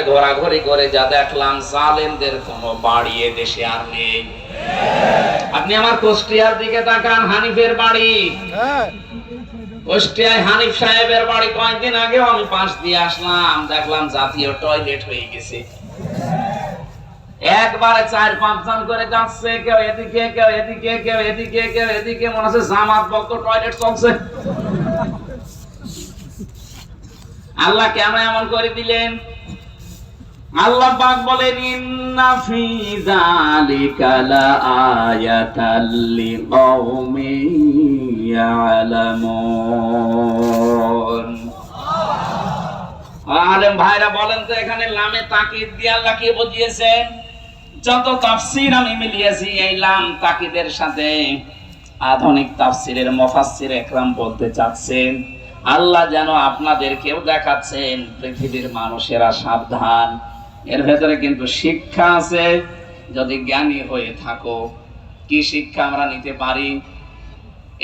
ঘোরাঘুরি করে যা দেখলাম, জালেমদের কোনো বাড়ি এ দেশে আর নেই। আপনি আমার কুষ্টিয়ার দিকে তাকান, হানিফের বাড়ি, কুষ্টিয়ায় হানিফ সাহেবের বাড়ি। কয়েকদিন আগেও আমি পাশ দিয়ে আসলাম, দেখলাম জাতীয় টয়লেট হয়ে গেছে। একবারে 4-5 জন করে যাচ্ছে, কেউ এদিকে কেউ এদিকে কেউ এদিকে কেউ এদিকে, মনে হচ্ছে জামাত বক্ত টয়লেট চলছে। আল্লাহ কেন এমন করে দিলেন? আল্লাহ পাক বলেন, ইন্না ফি যালিকা লাআয়াতাল লিকাওমিন ইয়ালামুন। আলেম ভাইরা বলেন তো, এখানে লামে তাকিদ দিয়ে আল্লাহ কি বুঝিয়েছেন? যত তাফসীর আমি মিলিয়েছি, এই লাম তাকিদের সাথে আধুনিক তাফসীরের মুফাসসির একরাম বলতে চাচ্ছেন, আল্লাহ যেন আপনাদেরকেও দেখাচ্ছেন, পৃথিবীর মানুষেরা সাবধান, এর ভেতরে কিন্তু শিক্ষা আছে, যদি জ্ঞানী হয়ে থাকো। কি শিক্ষা আমরা নিতে পারি?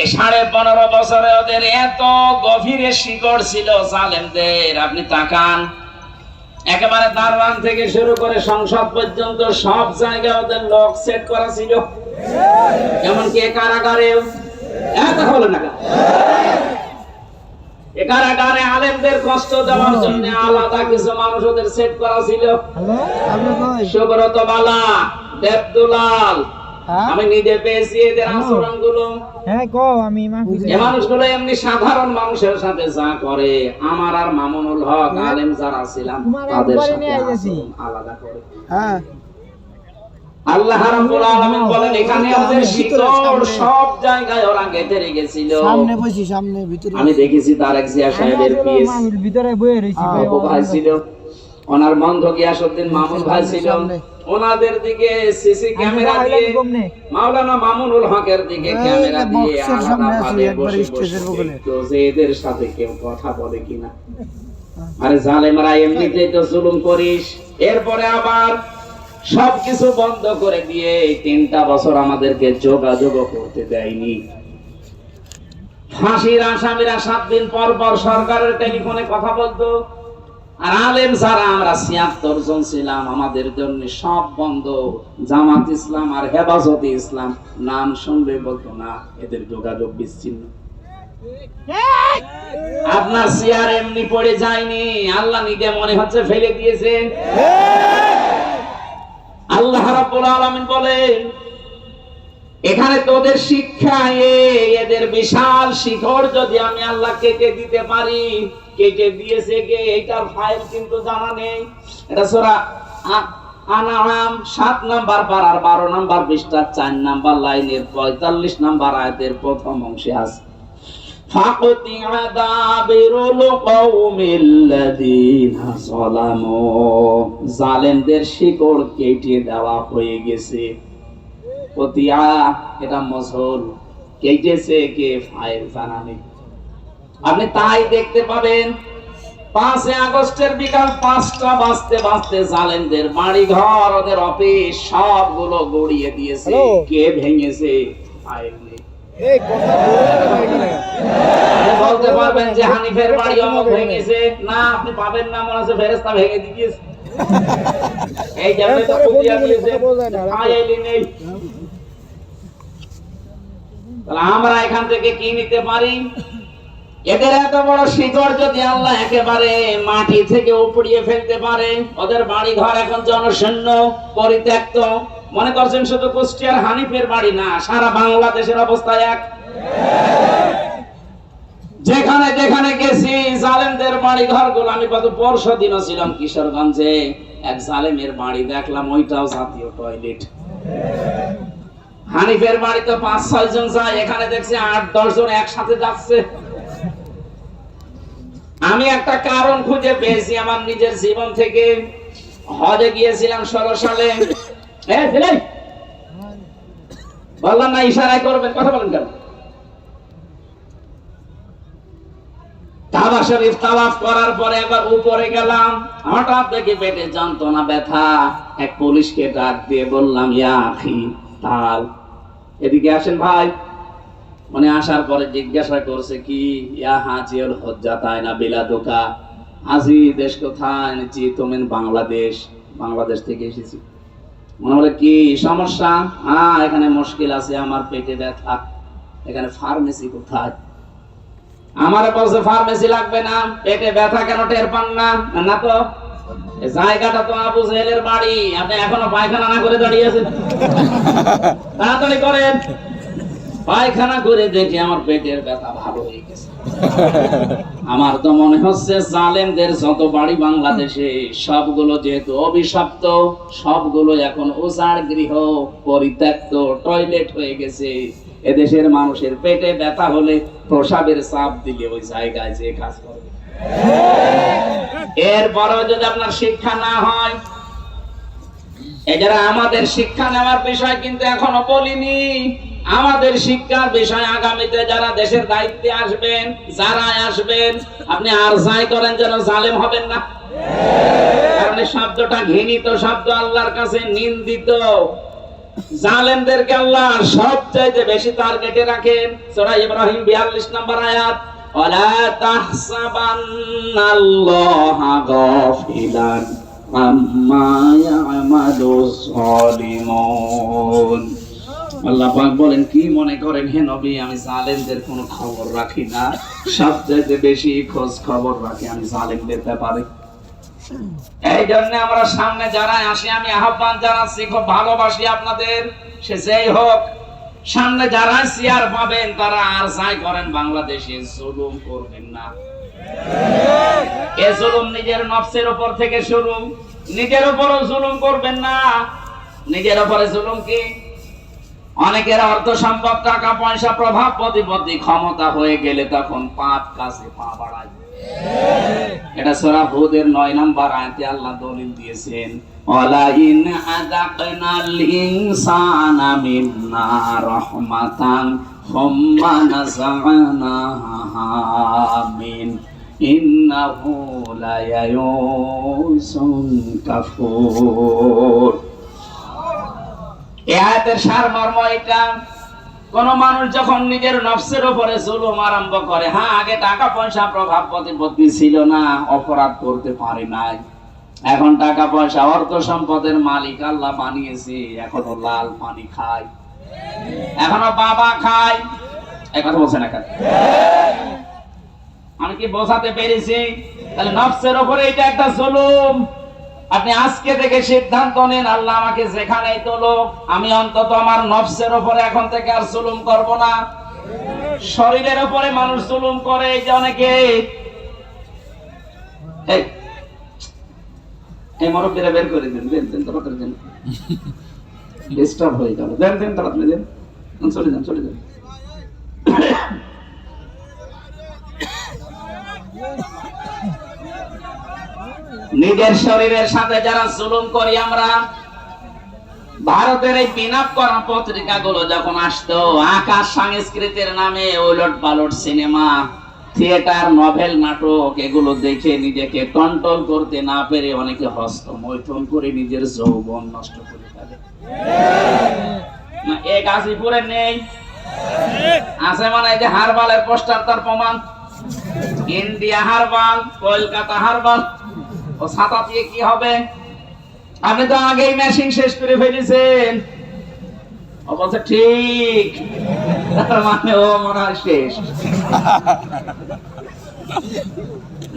এই 15.5 বছরে ওদের এত গভীরে শিকড় ছিল জালেমদের। আপনি তাকান, একেবারে দারওয়ান থেকে শুরু করে সংসদ পর্যন্ত সব জায়গায় ওদের লোক সেট করা ছিল, এমনকি কারাগারেও। এত হলো না, কারাগারে আলেমদের কষ্ট দেওয়ার জন্য আলাদা কিছু মানুষ ওদের সেট করা ছিল। সুব্রত বালা, দেবদুলাল, আমি নিজে পেয়েছি এদের আচরণ গুলো। এই মানুষগুলো এমনি সাধারণ মানুষের সাথে যা করে, আমার আর মামুনুল হক আলেম যারা ছিলাম তাদের সাথে আলাদা করে। আল্লাহ রাব্বুল আলামিন বলেন, এখানে ওদের শিকড় সব জায়গায় ওরা গেঁথে রেখেছিল। আমি দেখেছি তারেক জিয়া সাহেবের পিএস ভিতরে বইয়ে রইছে, ভাই ছিল ওনার বন্ধ গিয়াসউদ্দিন মামুন ভাই ছিল, ওনাদের দিকে সিসি ক্যামেরা দিয়ে, মাওলানা মামুনুল হকের দিকে ক্যামেরা দিয়ে আলাদাভাবে বসে বসে এদের সাথে কেউ কথা বলে কিনা। আরে জালেমরা এমনিতেই তো জুলুম করিস, এরপরে আবার সবকিছু বন্ধ করে দিয়ে 3টা বছর আমাদেরকে যোগাযোগ করতে দেয়নি। ফাঁসির আসামিরা 7 দিন পর পর সরকারের টেলিফোনে কথা বলতো, আর আলেম যারা আমরা 76 জন ছিলাম, আমাদের জন্য সব বন্ধ। জামাত ইসলাম আর হেফাজতে ইসলাম নাম শুনলে বলতো না, এদের যোগাযোগ বিচ্ছিন্ন। আপনার চেয়ার এমনি পড়ে যায়নি, আল্লাহ নিজে মনে হচ্ছে ফেলে দিয়েছে। আল্লাহ রাব্বুল আলামিন বলেন, এখানে তোদের শিক্ষা, এদের বিশাল শিকড় যদি আমি আল্লাহ কেটে দিতে পারি, কেটে দিয়েছে কে এটার ফাইল কিন্তু জানা নেই। এটা সূরা আনআম 7 নাম্বার পারার 12 নাম্বার পৃষ্ঠার 4 নাম্বার লাইনের 45 নাম্বার আয়াতের প্রথম অংশে আছে, ফাকতিআ দাবিরুল কওমিল্লাযীনা যালামু, জালেমদের শিকড় কেটে দেওয়া হয়ে গেছে। কতিয়া এটা মজহুল, কেটেছে কে ফাইল জানা নেই। আপনি তাই দেখতে পাবেন 5 আগস্টের বিকাল 5টা বাজতে বাজতে জালেমদের বাড়ি ঘর, ওদের অফিস সবগুলো গড়িয়ে দিয়েছে। কে ভেঙেছে? ফাইল নেই। এই কথা বলতে পারবেন যে হানিফের বাড়ি অমুক ভেঙেছে? না, আপনি পাবেন না, মনে হচ্ছে ফেরেশতা ভেঙে দিয়েছে। এই জায়গায় তো খুঁজিয়া দিয়েছে, ফাইল নেই। তাহলে আমরা এখান থেকে কি নিতে পারি? এদের এত বড় শিকড় যদি আল্লাহ একেবারে মাটি থেকে উপড়িয়ে ফেলতে পারে, ওদের বাড়ি ঘর এখন জনশূন্য পরিত্যক্ত। মনে করছেন শুধু কুষ্টিয়ার হানিফের বাড়ি না, সারা বাংলাদেশের অবস্থা এক। যেখানে যেখানে গেছি জালেমদের বাড়ি ঘর গুলো, আমি গত পরশু দিনও ছিলাম কিশোরগঞ্জে, এক জালেমের বাড়ি দেখলাম, ওইটাও জাতীয় টয়লেট। হানিফের বাড়ি তো 5-6 জন যায়, এখানে দেখছি 8-10 জন একসাথে যাচ্ছে। আমি একটা কারণ খুঁজে পেয়েছি আমার নিজের জীবন থেকে। হজে গিয়েছিলাম 16 সালে। বললাম না ইশারায় করবেন, কথা বলেন কেন? কাবা শরীফ তাওয়াফ করার পরে এবার উপরে গেলাম, হঠাৎ দেখি পেটে যন্ত্রণা, ব্যথা। এক পুলিশকে ডাক দিয়ে বললাম, ইয়া আখি তাল, এদিকে আসেন ভাই। মানে আসার পরে জিজ্ঞাসা করছে, কি ইয়া হাজিউল হুজ্জাতাইনা বিলাদুকা, আজি দেশ কোথায়? জি তুমি বাংলাদেশ। বাংলাদেশ থেকে এসেছি। মনে বলে কি সমস্যা? এখানে মুশকিল আছে, আমার পেটে ব্যথা। এখানে ফার্মেসি কোথায়? আমার বলছে ফার্মেসি লাগবে না, পেটে ব্যথা কেন টের পান না? না তো জায়গাটা তো আবু জেহেলের বাড়ি, আপনি এখনো পায়খানা না করে দাঁড়িয়ে আছেন। তাড়াতাড়ি করেন। পায়খানা করে দেখি আমার পেটের ব্যথা ভালো হয়ে গেছে। আমার তো মনে হচ্ছে জালেমদের যত বাড়ি বাংলাদেশে সবগুলো যেহেতু অভিশপ্ত, সবগুলো এখন উজাড় গৃহ, পরিত্যক্ত টয়লেট হয়ে গেছে। এদেশের মানুষের পেটে ব্যথা হলে প্রসাবের চাপ দিলে ওই জায়গায় যে কাজ করবে। এরপরেও যদি আপনার শিক্ষা না হয়, এছাড়া আমাদের শিক্ষা নেওয়ার বিষয় কিন্তু এখনো বলিনি। আমাদের শিক্ষার বিষয় আগামীতে যারা দেশের দায়িত্বে আসবেন, যারা আসবেন, আপনি আর যাই করেন যেন জালেম হবেন না। কারণ এই শব্দটা ঘৃণিত শব্দ, আল্লাহর কাছে নিন্দিত। জালেমদেরকে আল্লাহ সবচাইতে বেশি টার্গেটে রাখেন। সূরা ইব্রাহিম 42 নম্বর আয়াত, ওয়ালা তাহসাবান্নাল্লাহা গাফিলান আম্মা ইয়ামালুজ যালিমুন। আল্লাহ পাক বলেন, কি মনে করেন হে নবী আমি জালেমদের কোনো খবর রাখি না? সবচাইতে বেশি খোঁজ খবর রাখি আমি জালেমদের ব্যাপারে। এই জন্য আমরা সামনে যারা আসি আমি আহ্বান জানাচ্ছি, খুব ভালোবাসি আপনাদের, সে যেই হোক, সামনে যারা চেয়ার পাবেন তারা আর যাই করেন বাংলাদেশে জুলুম করবেন না। এ জুলুম নিজের নফসের উপর থেকে শুরু, নিজের উপরও জুলুম করবেন না। নিজের উপরে জুলুম কি? অনেকের অর্থ সম্পদ, টাকা পয়সা, প্রভাব প্রতিপত্তি, ক্ষমতা হয়ে গেলে তখন পাপ কাজে পা বাড়ায়। এটা সূরা হুদের 9 নম্বর আয়াতে আল্লাহ দলিল দিয়েছেন, ওয়ালা ইন আযাকনাল ইনসানা মিন্না রাহমাতান সুম্মা নাযা'নাহা মিন ইন্নাহু লায়ায়ুসুন কাফুর। এই আয়াতের সারমর্ম এটা, কোন মানুষ যখন নিজের নফসের উপরে জুলুম আরম্ভ করে, আগে টাকা পয়সা, প্রভাব প্রতিপত্তি ছিল না, অপরাধ করতে পারে নাই, এখন টাকা পয়সা, অর্থ সম্পদের মালিক আল্লাহ বানিয়েছে, এখনো লাল পানি খায়, এখনো বাবা খায়। এই কথা বলছেন না? আমি কি বোঝাতে পেরেছি? তাহলে নফসের উপরে এটা একটা জুলুম। আপনি আজকে থেকে সিদ্ধান্ত নেন, আল্লাহ আমাকে যেখানেই তোলো, আমি অন্তত আমার নফসের উপরে এখন থেকে আর জুলুম করব না। শরীরের উপরে মানুষ জুলুম করে, এই যে অনেকে, এই মুরব্বিরা বের করে দেন, দেন তাড়াতাড়ি দেন, ডিস্টার্ব হয়ে গেল, দেন তাড়াতাড়ি দেন, চলে যান। নিজের শরীরের সাথে যারা জুলুম করি আমরা, ভারতের এই পিনআপ করা পত্রিকাগুলো যখন আসতো, আকাশ সংস্কৃতির নামে ওলট পালট সিনেমা, থিয়েটার, নভেল, নাটক, এগুলো দেখে নিজেকে কন্ট্রোল করতে না পেরে অনেকে হস্তমৈথুন করে নিজের যৌবন নষ্ট করে ফেলে। না এই গাজীপুরে নেই? আছে মানে এই যে হারবালের পোস্টার, তার প্রমাণ। ইন্ডিয়া হারবাল, কলকাতা হারবাল, ও ছাতা দিয়ে কি হবে? আপনি তো আগেই মেশিন শেষ করে ফেলেছেন। ও বলছে ঠিক, তার মানে ও মনে হয় শেষ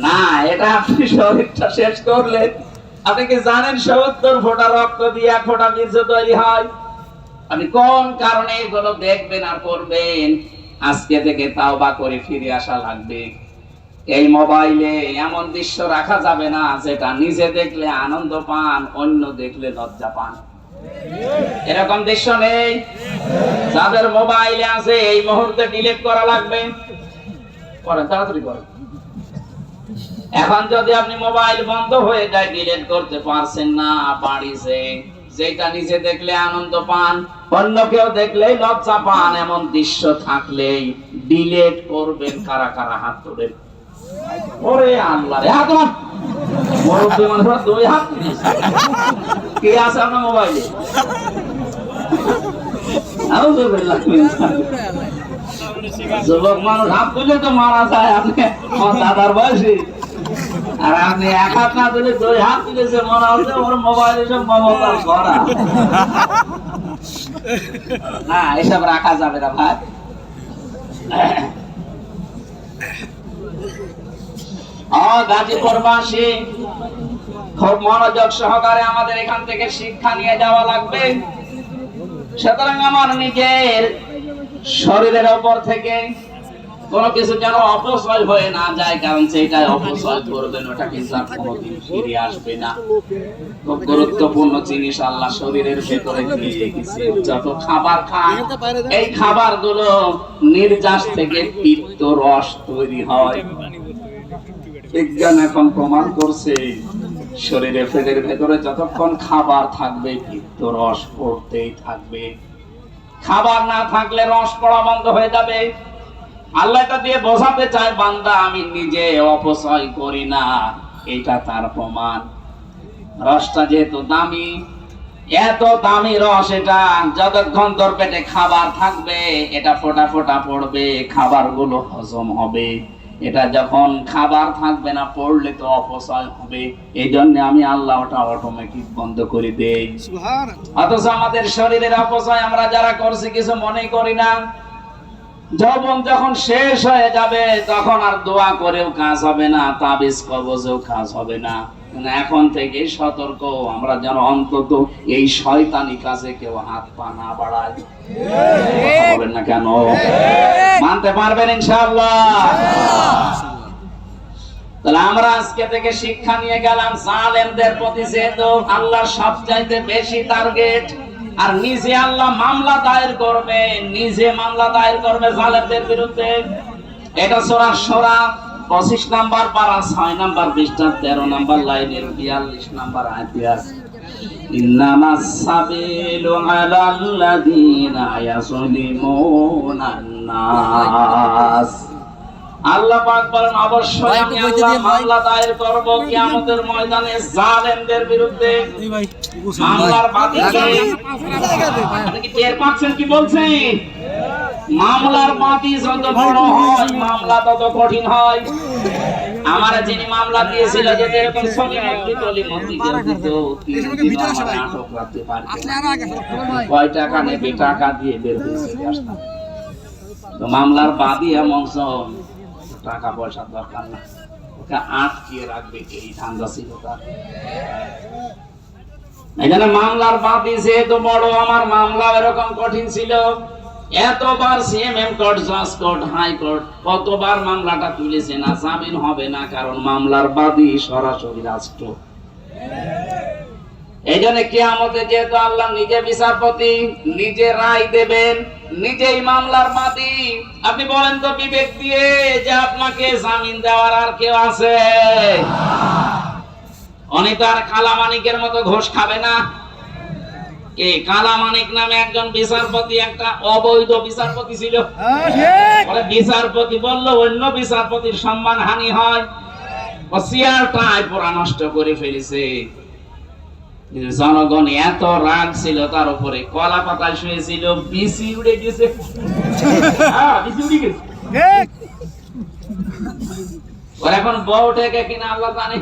না। এটা আপনি শরীরটা শেষ করলেন। আপনি কি জানেন ৭০ ফোঁটা রক্ত দিয়ে ১ ফোঁটা বীর্য তৈরি হয়? আপনি কোন কারণে এগুলো দেখবেন আর করবেন? আজকে থেকে তাওবা করে ফিরে আসা লাগবে। এই মোবাইলে এমন দৃশ্য রাখা যাবে না যেটা নিজে দেখলে আনন্দ পান, অন্য দেখলে লজ্জা পান। এরকম দৃশ্য নেই। যাদের মোবাইলে আছে এই মুহূর্তে ডিলিট করা লাগবে। করেন, তাড়াতাড়ি করেন। এখন যদি আপনি মোবাইল বন্ধ হয়ে যায়, ডিলিট করতে পারছেন না, বাড়িতে যেটা নিজে দেখলে আনন্দ পান, অন্য কেউ দেখলেই লজ্জা পান, এমন দৃশ্য থাকলেই ডিলিট করবেন। কারা কারা হাত তোলেন? ওরে আল্লাহ রে, হাত তোলেন। মুরব্বি মানুষরা 2 হাত দিয়েছে। কে আছে আপনার মোবাইলে? আউযুবিল্লাহ মিন যালিক। যুবক মানুষ হাত তুলে তো মারা যায়। আপনি আমার দাদার বয়সী আর আপনি এক হাত না দিলে 2 হাত দিলেছে, মনে হচ্ছে ওর মোবাইলে সব মমতার করা। না, এসব রাখা যাবে না ভাই। গাজীপুরবাসী খুব মনোযোগ সহকারে আমাদের এখান থেকে শিক্ষা নিয়ে যাওয়া লাগবে। সুতরাং আমার নিজের শরীরের উপর থেকে কোনো কিছু যেন অপচয় হয়ে না যায়, কারণ সেটা অপচয় করবেন ওটা কিন্তু আর কোনোদিন ফিরে আসবে না। খুব গুরুত্বপূর্ণ জিনিস আল্লাহ শরীরের ভেতরে দিয়ে রেখেছে। যত খাবার খান, এই খাবারগুলো নির্যাস থেকে পিত্ত রস তৈরি হয়। বিজ্ঞান এখন প্রমাণ করছে শরীরের পেটের ভেতরে যতক্ষণ খাবার থাকবে পিত্ত রস পড়তেই থাকবে। খাবার না থাকলে রস পড়া বন্ধ হয়ে যাবে। আল্লাহ এটা দিয়ে বোঝাতে চায়, বান্দা আমি নিজে অপচয় করি না, এটা তার প্রমাণ। রসটা যেহেতু দামি, এত দামি রস, এটা যতক্ষণ তোর পেটে খাবার থাকবে এটা ফোঁটা ফোঁটা পড়বে, খাবারগুলো হজম হবে। এটা যখন খাবার থাকবে না, পড়লে তো অপচয় হবে। এই জন্য আমি আল্লাহ ওটা অটোমেটিক বন্ধ করে দেই। অথচ আমাদের শরীরের অপচয় আমরা যারা করছি কিছু মনে করি না। যৌবন যখন শেষ হয়ে যাবে তখন আর দোয়া করেও কাজ হবে না, তাবিজ কবজেও কাজ হবে না। এখন থেকে সতর্ক, আমরা যেন অন্তত এই শয়তানি কাজে কেউ হাত পা না বাড়ায়। বলেন না কেন? মানতে পারবেন ইনশাআল্লাহ? তাহলে আমরা আজকে থেকে শিক্ষা নিয়ে গেলাম, জালেমদের প্রতি যেহেতু আল্লাহর সবচাইতে বেশি টার্গেট, আর নিজে আল্লাহ মামলা দায়ের করবে, নিজে মামলা দায়ের করবে জালেমদের বিরুদ্ধে। এটা সূরা শুরা 25 নাম্বার পারা 6 নাম্বার পৃষ্ঠা 13 নাম্বার লাইনের 42 নাম্বার আয়াতে আছে, ইন্নামাস সাবিলু আলাল্লাযীনা ইয়াযলিমুনান নাস। আল্লাহ পাক বলেন, অবশ্যই আমি আল্লাহ মামলা দায়ের করব কিয়ামতের ময়দানে জালেমদের বিরুদ্ধে। মামলার বাদীকে আপনি কি টের পাচ্ছেন কি বলছি? মামলার বাদী যত বড় হয় মামলা তত কঠিন হয়। আমার যিনি মামলা দিয়েছিল যে এরকম সলিমতি টলিমতি দিত, তিনি আমার আটক রাখতে পারবে। কয় টাকা নেবে? টাকা দিয়ে বের হয়েছে। তো মামলার বাদী এমন টাকা পয়সার দরকার না, ওকে আটকিয়ে রাখবে, এই ধান্দা ছিল তার। এই জন্য মামলার বাদী যেহেতু বড়, আমার মামলা এরকম কঠিন ছিল। এতবার সিএমএম কোর্ট, জজ কোর্ট, হাই কোর্ট কতবার মামলাটা তুলেছে না, জামিন হবে না, কারণ মামলার বাদী সরাসরি রাষ্ট্র। এই জন্য কিয়ামতে যেহেতু আল্লাহ নিজে বিচারপতি, নিজে রায় দেবেন, নিজেই মামলার বাদী। আপনি বলেন তো বিবেক দিয়ে যে আপনাকে জামিন দেওয়ার আর কেউ আছে? উনি তো আর কালামানিকের মতো ঘোষ খাবে না। কে কালামানিক নামে একজন বিচারপতি, একটা অবৈধ বিচারপতি ছিল। বিচারপতি বললো অন্য বিচারপতির সম্মান হানি হয়, ও চেয়ারটাই পুরা নষ্ট করে ফেলেছে। জনগণ এত রাগ ছিল তার উপরে, কলা পাতায় শুয়েছিল, বিসি উড়ে গেছে। ওর এখন বউ থেকে কিনা আল্লাহ জানে,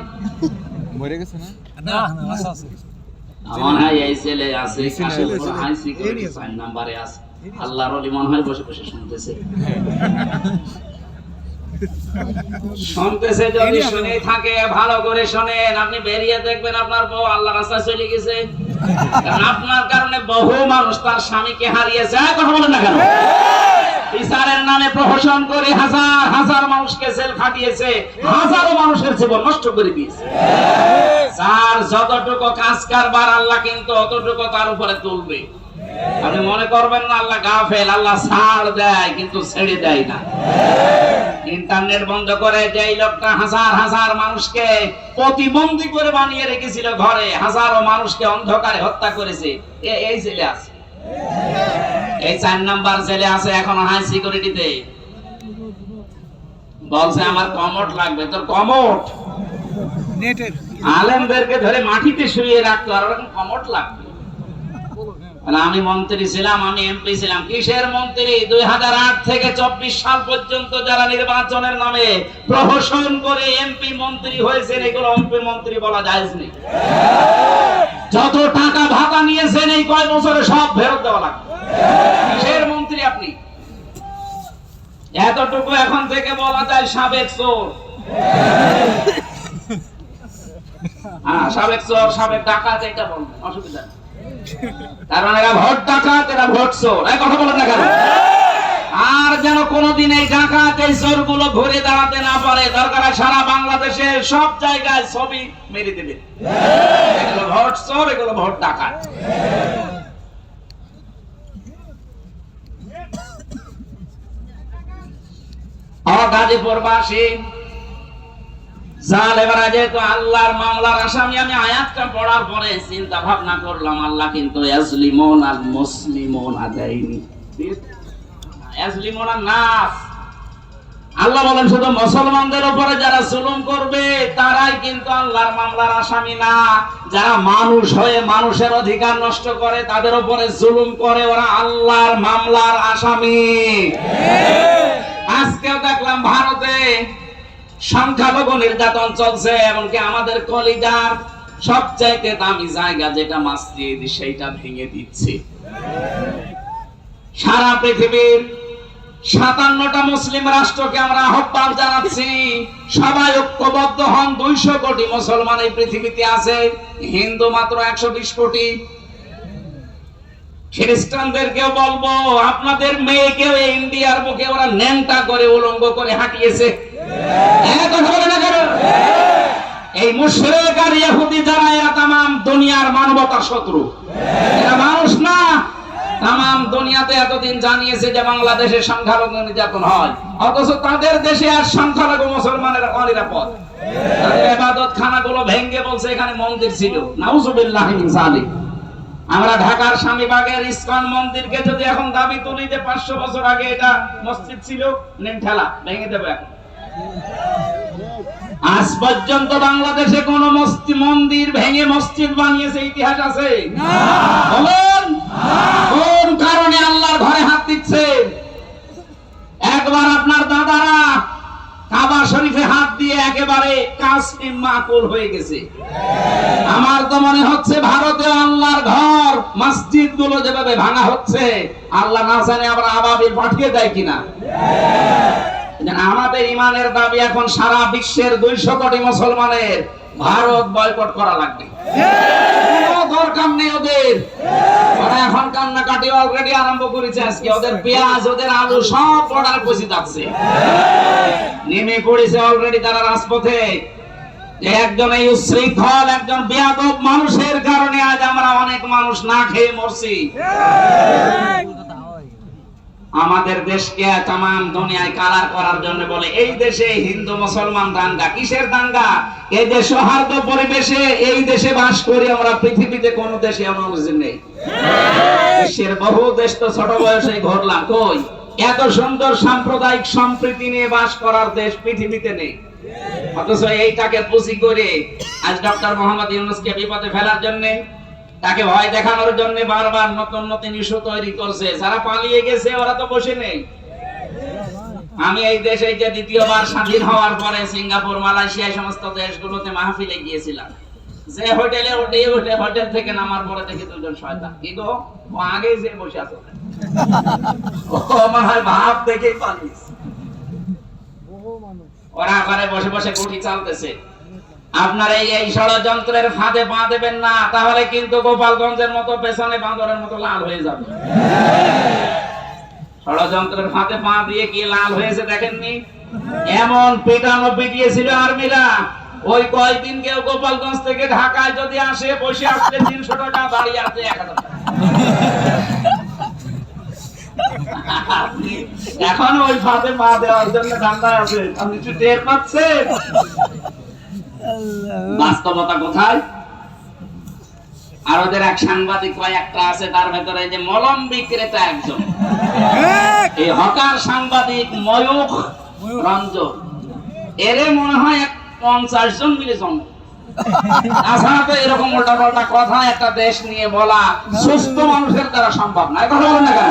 মরে গেছে না? আমার হাই এই ছেলে আছে কাশিমপুর হাই সিকিউরিটি 4 নম্বরে আছে। আল্লাহর ওলি মনে হয় বসে বসে শুনতেছে। শুনতেছে, যদি শুনে থাকে ভালো করে শুনেন। আপনি বেরিয়ে দেখবেন আপনার বউ আল্লাহর রাস্তায় চলে গেছে। কারণ আপনার কারণে বহু মানুষ তার স্বামীকে হারিয়েছে। কথা বলেন না কেন? বিচারের নামে প্রহসন করে হাজার হাজার মানুষকে জেল খাটিয়েছে, হাজারো মানুষের জীবন নষ্ট করে দিয়েছে। যার যতটুকু কাজ কারবার আল্লাহ কিন্তু অতটুকু তার উপরে তুলবে। আপনি মনে করবেন না আল্লাহ গাফেল, আল্লাহ ছাড় দেয় কিন্তু ছেড়ে দেয় না। ইন্টারনেট বন্ধ করে যেই লোকটা হাজার হাজার মানুষকে প্রতিবন্ধী করে বানিয়ে রেখেছিল ঘরে, হাজারো মানুষকে অন্ধকারে হত্যা করেছে, এই জেলে আছে। এই 4 নাম্বার জেলে আছে এখন হাই সিকিউরিটিতে। বলছে আমার কমোড লাগবে। তোর কমোড? আলেমদেরকে ধরে মাটিতে শুয়ে রাখতো, আর ওরকম কমোড লাগবে? আমি মন্ত্রী ছিলাম, আমি এমপি ছিলাম। কিসের মন্ত্রী? 2008 থেকে 24 সাল পর্যন্ত যারা নির্বাচনের নামে প্রহসন করে এমপি মন্ত্রী হয়েছেন, এগুলো এমপি মন্ত্রী বলা জায়েজ নেই। যত টাকা ভাতা নিয়েছেন এই কয় বছরে সব ফেরত দেওয়া লাগবে। কিসের মন্ত্রী আপনি? এতটুকু এখন থেকে বলা যায় সাবেক চোর। সাবেক চোর, সাবেক ডাকাত, এটা বলবেন, অসুবিধা নেই। কারণ এরা ভোট ডাকাত, এরা ভোট চোর। এই কথা বলেন না কেন? আর যেন কোনদিন এই ডাকাত, এই চোর গুলো ঘুরে দাঁড়াতে না পারে। দরকার সারা বাংলাদেশের সব জায়গায় ছবি মেরে দেবে। এগুলো ভোট চোর, এগুলো ভোট ডাকাত। গাজীপুরবাসী জালেমরা যেহেতু আল্লাহর মামলার আসামি, আমি আয়াতটা পড়ার পরে চিন্তা ভাবনা করলাম, আল্লাহ কিন্তু ইয়াজলিমুন আল মুসলিমুনা দেয়নি, ইয়াজলিমুন নাস। আল্লাহ বলেন শুধু মুসলমানদের উপরে যারা জুলুম করবে তারাই কিন্তু আল্লাহর মামলার আসামি না। যারা মানুষ হয়ে মানুষের অধিকার নষ্ট করে, তাদের উপরে জুলুম করে, ওরা আল্লাহর মামলার আসামি। আজকেও দেখলাম ভারতে সংখ্যালঘু নির্যাতন চলছে, এমনকি আমাদের কলিজার সবচাইতে দামি জায়গা যেটা মসজিদ, সেইটা ভেঙে দিচ্ছে। সারা পৃথিবীর 57টা মুসলিম রাষ্ট্রকে আমরা আহ্বান জানাচ্ছি, সবাই ঐক্যবদ্ধ হন। 200 কোটি মুসলমান এই পৃথিবীতে আছে, হিন্দু মাত্র 120 কোটি। খ্রিস্টানদেরকেও বলবো, আপনাদের মেয়েকেও ইন্ডিয়ার বুকে ওরা ন্যাংটা করে উলঙ্গ করে হাঁটিয়েছে। এই মুশরিক আর ইহুদি যারা, এরা তামাম দুনিয়ার মানবতার শত্রু। এরা মানুষ না। তামাম দুনিয়াতে এতদিন জানিয়েছে যে বাংলাদেশে সংখ্যালঘু নির্যাতন হয়, অথচ তাদের দেশে আর সংখ্যালঘু মুসলমানের অনিরাপদ। তাদের ইবাদত খানাগুলো ভেঙে বলছে এখানে মন্দির ছিল। নাউজুবিল্লাহি মিন যালিক। আমরা ঢাকার স্বামীবাগের ইসকন মন্দিরকে যদি এখন দাবি তুলি যে 500 বছর আগে এটা মসজিদ ছিল, নেন ঠেলা ভেঙে দেবো এখন। আজ পর্যন্ত বাংলাদেশে কোন মন্দির ভেঙে মসজিদ বানিয়েছে ইতিহাস আছে? বলুন, কোন কারণে আল্লাহর ঘরে হাত দিচ্ছে? একবার আপনার দাদারা কাবা শরীফে হাত দিয়ে একেবারে কাশ্মীর মাকুল হয়ে গেছে। আমার তো মনে হচ্ছে ভারতে আল্লাহর ঘর, মসজিদ গুলো যেভাবে ভাঙা হচ্ছে, আল্লাহ না জানে আবার আবাবিল পাঠিয়ে দেয় কিনা। আমাদের ইমানের দাবি এখন সারা বিশ্বের 200 কোটি মুসলমানের ভারত বয়কট করা লাগবে। দরকার নেই ওদের। ওরা এখন কান্নাকাটি অলরেডি আরম্ভ করেছে। আজকে ওদের পেঁয়াজ, ওদের আলু সব অর্ডার পৌঁছে যাচ্ছে, নেমে পড়েছে অলরেডি তারা রাজপথে। একজন এই উশৃঙ্খল, একজন বেয়াদব মানুষের কারণে আজ আমরা অনেক মানুষ না খেয়ে মরছি। আমাদের দেশকে তামাম দুনিয়ায় কালার করার জন্য বলে এই দেশে হিন্দু মুসলমান দাঙ্গা। কিসের দাঙ্গা? এই যে সৌহার্দ্য পরিবেশে এই দেশে বাস করি আমরা, পৃথিবীতে কোন দেশে এমন নেই। বিশ্বের বহু দেশ তো ছোট বয়সে ঘুরলাম, কই এত সুন্দর সাম্প্রদায়িক সম্প্রীতি নিয়ে বাস করার দেশ পৃথিবীতে নেই। অথচ এইটাকে পুঁজি করে আজ ডক্টর মোহাম্মদ ইউনূসকে বিপদে ফেলার জন্য, তাকে ভয় দেখানোর জন্য বারবার নতুন নতুন ইস্যু তৈরি করছে। যারা পালিয়ে গেছে ওরা তো বসে নেই। আমি এই দেশে যে দ্বিতীয়বার স্বাধীন হওয়ার পরে সিঙ্গাপুর, মালয়েশিয়া সমস্ত দেশগুলোতে মাহফিলে গিয়েছিলাম। যে হোটেলে উঠে হোটেল থেকে নামার পরে দেখি দুজন শয়তান, কি গো ও আগে যে বসে আছে, ও মনে হয় ভাব দেখেই পালিয়েছে। ওরা ঘরে বসে বসে গুটি চালতেছে। আপনার এই ষড়যন্ত্রের ফাঁদে পা দেবেন না, তাহলে কিন্তু গোপালগঞ্জের মতো পেছনে বাঁদরের মতো লাল হয়ে যাবে। ষড়যন্ত্রের ফাঁদে পা দিয়ে কি লাল হয়েছে দেখেননি? এমন পেটানো পিটিয়েছিল আর্মিরা। ওই কয়েকদিন কেউ গোপালগঞ্জ থেকে ঢাকায় যদি আসে, বসে আসলে 300 টাকা, দাঁড়িয়ে আসলে 1000 টাকা। এখন ওই ফাঁদে পা দেওয়ার জন্য ঠান্ডায় আছে, আপনি একটু টের পাচ্ছেন বাস্তবতা কোথায়? আর ওদের এক সাংবাদিক কয়েকটা আছে, তার ভেতরে যে মলম বিক্রেতা একজন, এই হকার সাংবাদিক ময়ূখ রঞ্জন, এরে মনে হয় 50 জন মিলে জন্ম। তাছাড়া তো এরকম উল্টাপাল্টা কথা একটা দেশ নিয়ে বলা সুস্থ মানুষের দ্বারা সম্ভব না। কথা বলেন না কেন?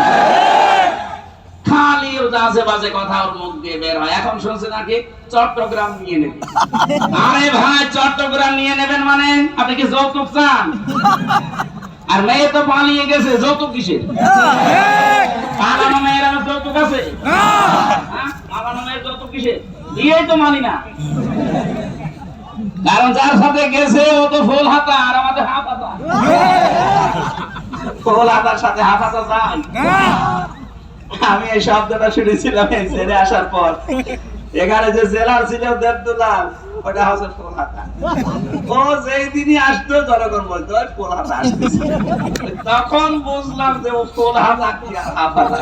খালি আজে বাজে কথা ওর মুখ দিয়ে বের হয়। এখন শুনছে নাকি চট্টগ্রাম নিয়ে নেবে। আরে ভাই, চট্টগ্রাম নিয়ে নেবেন মানে আপনি কি যৌতুক চান? আর মেয়ে তো পালিয়ে গেছে, যৌতুক কিসের? পালানো মেয়ের আমার যৌতুক আছে? পালানো মেয়ের যৌতুক কিসের? বিয়েই তো মানি না। কারণ যার সাথে গেছে ও তো ফুল হাতা, আর আমাদের হাফ হাতা। ফুল হাতার সাথে হাফ হাতা যায়? আমি এই শব্দটা শুনেছিলাম ছেড়ে আসার পর। এখানে যে জেলার ছিল দেবদুলাল, ওটা হচ্ছে ফুল হাতা। ও যেই দিনই আসতো জনগণ বলতো ফুল হাতা আসতেছে। তখন বুঝলাম যে ও ফুল হাতা কি আর হাফ হাতা।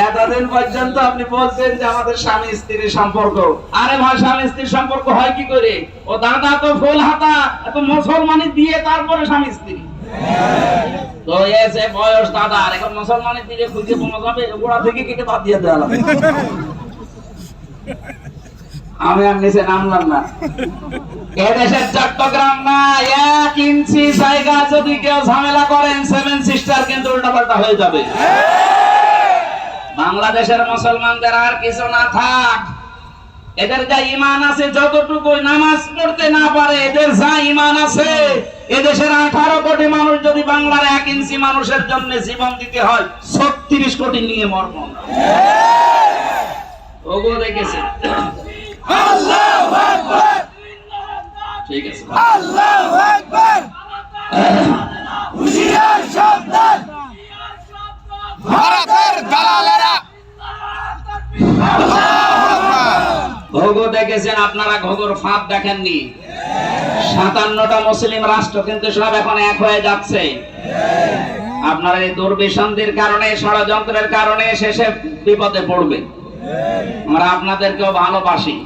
এতদিন পর্যন্ত আপনি বলছেন যে আমাদের স্বামী স্ত্রীর সম্পর্ক। আরে ভাই, স্বামী স্ত্রীর সম্পর্ক হয় কি করে? ও দাদা তো ফুল হাতা, এত মুসলমানি দিয়ে তারপরে স্বামী স্ত্রী। তো এসে বয়স দাদা, আর এখন মুসলমানের দিকে খুঁজে পাওয়া যাবে? গোড়া থেকে কেটে বাদ দিয়ে দেওয়া লাগবে। আমি আর নিচে নামলাম না। এদেশের চট্টগ্রাম না, 1 ইঞ্চি জায়গা যদি কেউ ঝামেলা করেন, 7 সিস্টার কিন্তু উল্টাপাল্টা হয়ে যাবে। বাংলাদেশের মুসলমানদের আর কিছু না থাক, এদের যা ঈমান আছে, যতটুকু নামাজ পড়তে না পারে, এদের যা ঈমান আছে, এদেশের 18 কোটি মানুষ যদি বাংলার 1 ইঞ্চি মানুষের জন্য জীবন দিতে হয়, 36 কোটি নিয়ে মরব। ওগো দেখেছে। আল্লাহু আকবার। ঠিক আছে, আল্লাহু আকবার। হুশিয়ার সাবধান, ভারতের দালালেরা। ঘোঘো দেখেছেন আপনারা? ঘোঘোর ফাঁদ দেখেননি? 57টা মুসলিম রাষ্ট্র কিন্তু সব এখন এক হয়ে যাচ্ছে। আপনারা এই দুর্বিসন্ধির কারণে, ষড়যন্ত্রের কারণে শেষে বিপদে পড়বে। আমরা আপনাদেরকেও ভালোবাসি।